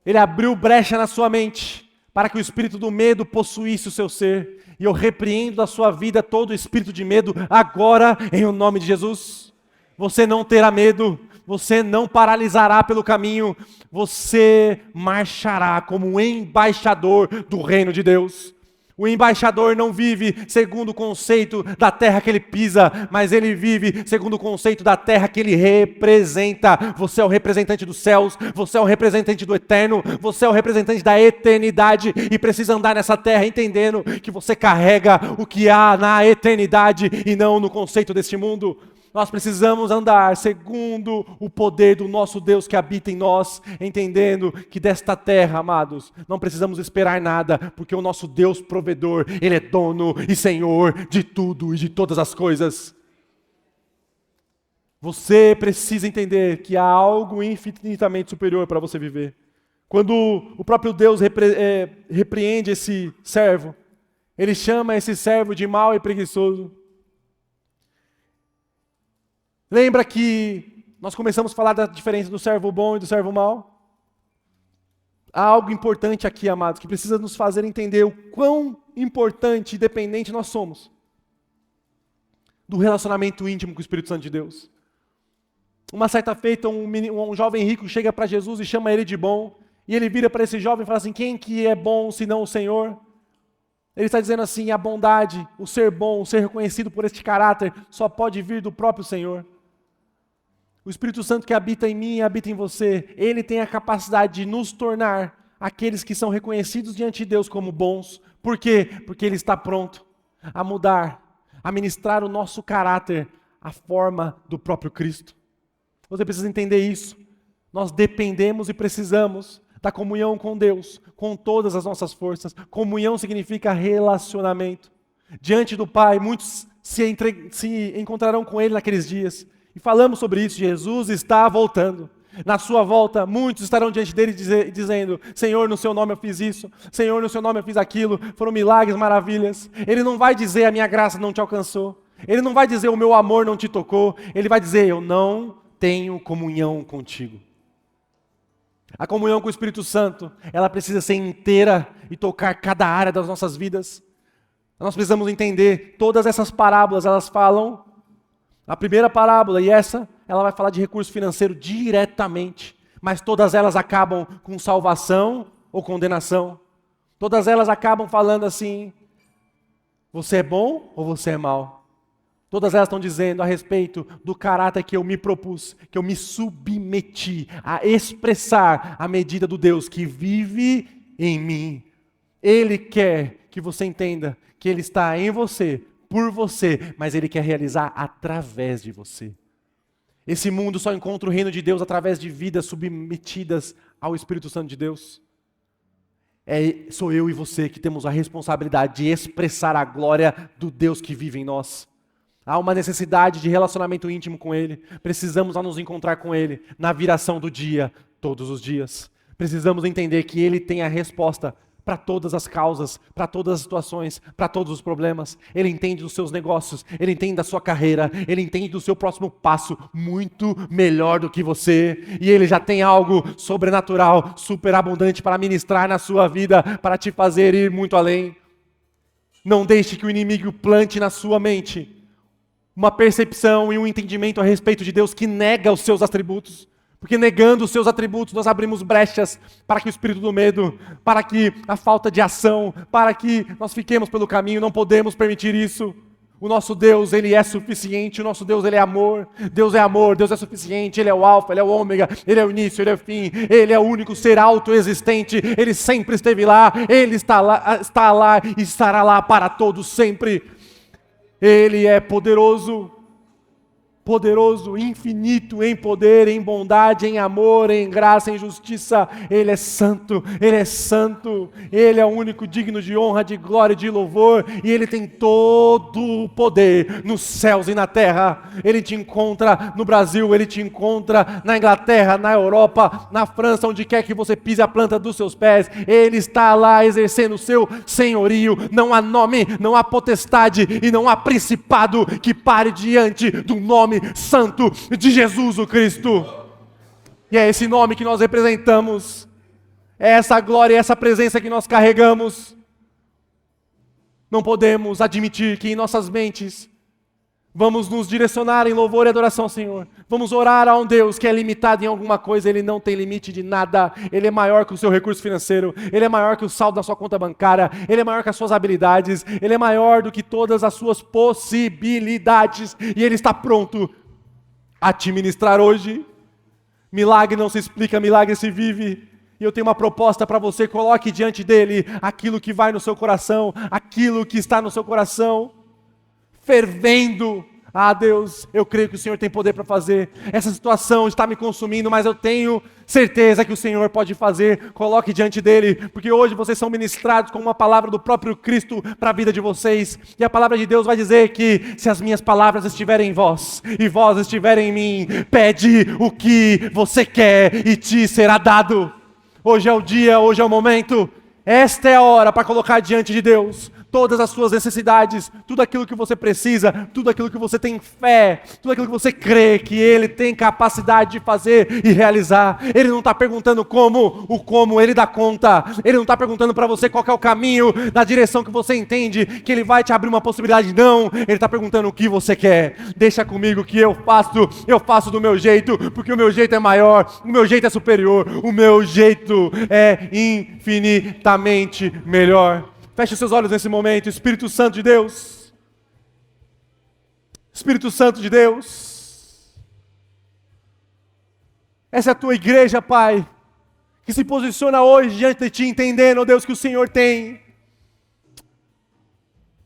ele abriu brecha na sua mente, para que o espírito do medo possuísse o seu ser. E eu repreendo da sua vida todo o espírito de medo, agora, em o nome de Jesus. Você não terá medo. Você não paralisará pelo caminho, você marchará como um embaixador do reino de Deus. O embaixador não vive segundo o conceito da terra que ele pisa, mas ele vive segundo o conceito da terra que ele representa. Você é o representante dos céus, você é o representante do eterno, você é o representante da eternidade e precisa andar nessa terra entendendo que você carrega o que há na eternidade e não no conceito deste mundo. Nós precisamos andar segundo o poder do nosso Deus que habita em nós, entendendo que desta terra, amados, não precisamos esperar nada, porque o nosso Deus provedor, Ele é dono e Senhor de tudo e de todas as coisas. Você precisa entender que há algo infinitamente superior para você viver. Quando o próprio Deus repreende esse servo, ele chama esse servo de mau e preguiçoso. Lembra que nós começamos a falar da diferença do servo bom e do servo mau? Há algo importante aqui, amados, que precisa nos fazer entender o quão importante e dependente nós somos do relacionamento íntimo com o Espírito Santo de Deus. Uma certa feita, um jovem rico chega para Jesus e chama ele de bom, e ele vira para esse jovem e fala assim: quem que é bom senão o Senhor? Ele está dizendo assim: a bondade, o ser bom, o ser reconhecido por este caráter, só pode vir do próprio Senhor. O Espírito Santo que habita em mim e habita em você, ele tem a capacidade de nos tornar aqueles que são reconhecidos diante de Deus como bons. Por quê? Porque ele está pronto a mudar, a ministrar o nosso caráter, a forma do próprio Cristo. Você precisa entender isso. Nós dependemos e precisamos da comunhão com Deus, com todas as nossas forças. Comunhão significa relacionamento. Diante do Pai, muitos se encontrarão com Ele naqueles dias. E falamos sobre isso, Jesus está voltando. Na sua volta, muitos estarão diante dele dizendo: Senhor, no seu nome eu fiz isso, Senhor, no seu nome eu fiz aquilo. Foram milagres, maravilhas. Ele não vai dizer: a minha graça não te alcançou. Ele não vai dizer: o meu amor não te tocou. Ele vai dizer: eu não tenho comunhão contigo. A comunhão com o Espírito Santo, ela precisa ser inteira e tocar cada área das nossas vidas. Nós precisamos entender, todas essas parábolas, elas falam, a primeira parábola e essa, ela vai falar de recurso financeiro diretamente, mas todas elas acabam com salvação ou condenação. Todas elas acabam falando assim: você é bom ou você é mau? Todas elas estão dizendo a respeito do caráter que eu me propus, que eu me submeti a expressar à medida do Deus que vive em mim. Ele quer que você entenda que Ele está em você, por você, mas Ele quer realizar através de você. Esse mundo só encontra o reino de Deus através de vidas submetidas ao Espírito Santo de Deus. Sou eu e você que temos a responsabilidade de expressar a glória do Deus que vive em nós. Há uma necessidade de relacionamento íntimo com Ele. Precisamos nos encontrar com Ele na viração do dia, todos os dias. Precisamos entender que Ele tem a resposta para todas as causas, para todas as situações, para todos os problemas. Ele entende dos seus negócios, Ele entende da sua carreira, Ele entende do seu próximo passo muito melhor do que você. E Ele já tem algo sobrenatural, superabundante para ministrar na sua vida, para te fazer ir muito além. Não deixe que o inimigo plante na sua mente uma percepção e um entendimento a respeito de Deus que nega os seus atributos. Porque negando os seus atributos, nós abrimos brechas para que o espírito do medo, para que a falta de ação, para que nós fiquemos pelo caminho. Não podemos permitir isso. O nosso Deus, Ele é suficiente. O nosso Deus, Ele é amor. Deus é amor, Deus é suficiente. Ele é o alfa, Ele é o ômega, Ele é o início, Ele é o fim. Ele é o único ser autoexistente. Ele sempre esteve lá. Ele está lá e estará lá para todos sempre. Ele é poderoso, infinito em poder, em bondade, em amor, em graça, em justiça. Ele é santo, Ele é o único digno de honra, de glória e de louvor, e Ele tem todo o poder nos céus e na terra. Ele te encontra no Brasil, Ele te encontra na Inglaterra, na Europa, na França, onde quer que você pise a planta dos seus pés. Ele está lá exercendo o seu senhorio. Não há nome, não há potestade e não há principado que pare diante do nome santo de Jesus o Cristo. E é esse nome que nós representamos, é essa glória, essa presença que nós carregamos. Não podemos admitir que em nossas mentes vamos nos direcionar em louvor e adoração ao Senhor. Vamos orar a um Deus que é limitado em alguma coisa. Ele não tem limite de nada. Ele é maior que o seu recurso financeiro. Ele é maior que o saldo da sua conta bancária. Ele é maior que as suas habilidades. Ele é maior do que todas as suas possibilidades. E Ele está pronto a te ministrar hoje. Milagre não se explica, milagre se vive. E eu tenho uma proposta para você: coloque diante dele aquilo que vai no seu coração, aquilo que está no seu coração, fervendo Ah, Deus, eu creio que o Senhor tem poder para fazer. Essa situação está me consumindo, mas eu tenho certeza que o Senhor pode fazer. Coloque diante dele, porque hoje vocês são ministrados com uma palavra do próprio Cristo para a vida de vocês. E a palavra de Deus vai dizer que se as minhas palavras estiverem em vós e vós estiverem em mim, pede o que você quer e te será dado. Hoje é o dia, hoje é o momento. Esta é a hora para colocar diante de Deus todas as suas necessidades, tudo aquilo que você precisa, tudo aquilo que você tem fé, tudo aquilo que você crê que Ele tem capacidade de fazer e realizar. Ele não está perguntando como, o como Ele dá conta. Ele não está perguntando para você qual que é o caminho, na direção que você entende, que Ele vai te abrir uma possibilidade. Não, Ele está perguntando o que você quer. Deixa comigo que eu faço do meu jeito, porque o meu jeito é maior, o meu jeito é superior, o meu jeito é infinitamente melhor. Feche os seus olhos nesse momento. Espírito Santo de Deus. Espírito Santo de Deus. Essa é a tua igreja, Pai, que se posiciona hoje diante de Ti, entendendo, ó Deus, que o Senhor tem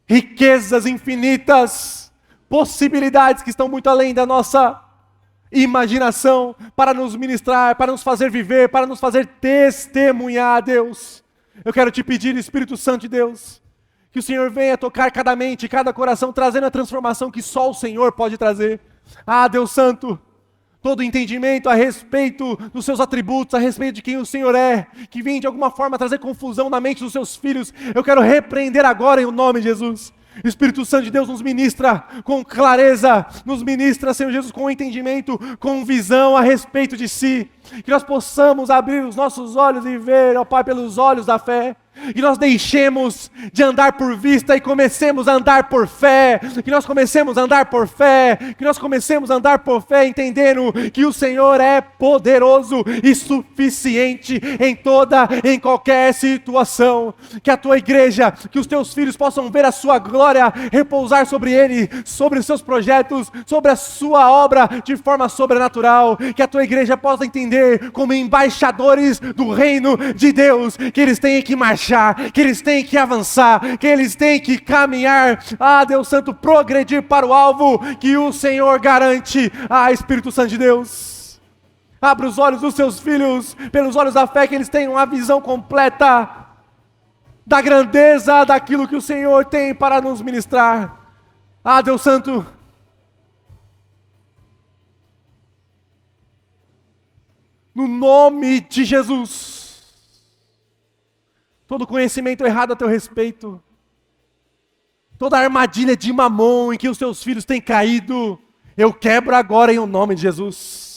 riquezas infinitas, possibilidades que estão muito além da nossa imaginação, para nos ministrar, para nos fazer viver, para nos fazer testemunhar, Deus. Eu quero te pedir, Espírito Santo de Deus, que o Senhor venha tocar cada mente, cada coração, trazendo a transformação que só o Senhor pode trazer. Ah, Deus Santo, todo entendimento a respeito dos seus atributos, a respeito de quem o Senhor é, que vem de alguma forma trazer confusão na mente dos seus filhos, eu quero repreender agora em nome de Jesus. Espírito Santo de Deus, nos ministra com clareza, nos ministra, Senhor Jesus, com entendimento, com visão a respeito de si, que nós possamos abrir os nossos olhos e ver, ó Pai, pelos olhos da fé, que nós deixemos de andar por vista e comecemos a andar por fé, que nós comecemos a andar por fé, que nós comecemos a andar por fé, entendendo que o Senhor é poderoso e suficiente em qualquer situação, que a tua igreja, que os teus filhos possam ver a sua glória repousar sobre ele, sobre os seus projetos, sobre a sua obra de forma sobrenatural, que a tua igreja possa entender como embaixadores do reino de Deus, que eles têm que marchar, que eles têm que avançar, que eles têm que caminhar, ah Deus Santo, progredir para o alvo que o Senhor garante. Ah, Espírito Santo de Deus, abra os olhos dos seus filhos, pelos olhos da fé, que eles tenham uma visão completa da grandeza daquilo que o Senhor tem para nos ministrar. Ah, Deus Santo, no nome de Jesus, todo conhecimento errado a teu respeito, toda armadilha de Mamon em que os teus filhos têm caído, eu quebro agora em o nome de Jesus.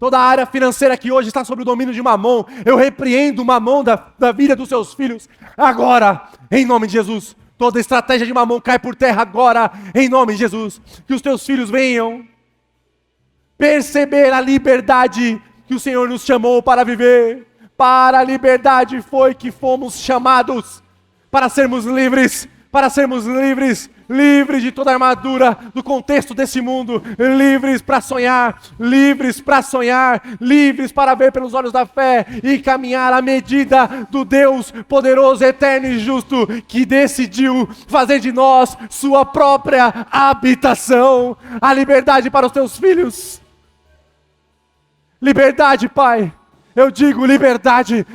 Toda a área financeira que hoje está sob o domínio de Mamon, eu repreendo o Mamon da vida dos seus filhos, agora, em nome de Jesus. Toda estratégia de Mamon cai por terra agora, em nome de Jesus. Que os teus filhos venham perceber a liberdade que o Senhor nos chamou para viver. Para a liberdade foi que fomos chamados, para sermos livres, livres de toda a armadura do contexto desse mundo, livres para sonhar, livres para ver pelos olhos da fé e caminhar à medida do Deus poderoso, eterno e justo, que decidiu fazer de nós sua própria habitação. A liberdade para os teus filhos. Liberdade, Pai. Eu digo liberdade,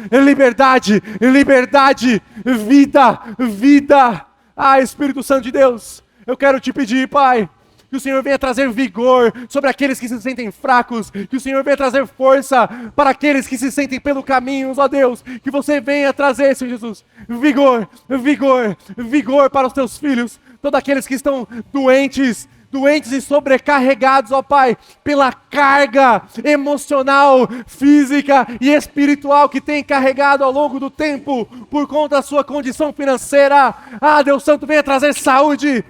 vida. Ah, Espírito Santo de Deus, eu quero te pedir, Pai, que o Senhor venha trazer vigor sobre aqueles que se sentem fracos, que o Senhor venha trazer força para aqueles que se sentem pelo caminho, ó Deus, que você venha trazer, Senhor Jesus, vigor para os teus filhos, todos aqueles que estão doentes e sobrecarregados, ó Pai, pela carga emocional, física e espiritual que tem carregado ao longo do tempo, por conta da sua condição financeira. Ah, Deus Santo, venha trazer saúde.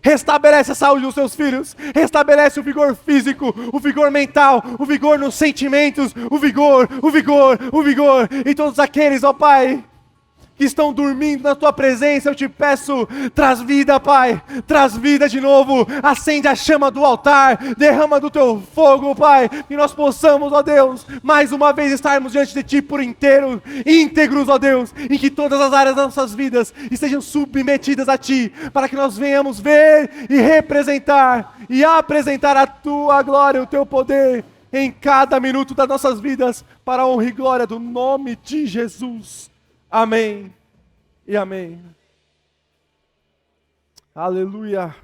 Restabelece a saúde dos seus filhos, restabelece o vigor físico, o vigor mental, o vigor nos sentimentos, o vigor, e todos aqueles, ó Pai, que estão dormindo na tua presença, eu te peço, traz vida, Pai, traz vida de novo, acende a chama do altar, derrama do teu fogo, Pai, que nós possamos, ó Deus, mais uma vez estarmos diante de ti por inteiro, íntegros, ó Deus, e que todas as áreas das nossas vidas estejam submetidas a ti, para que nós venhamos ver e representar e apresentar a tua glória, o teu poder em cada minuto das nossas vidas, para a honra e glória do nome de Jesus. Amém e amém. Aleluia.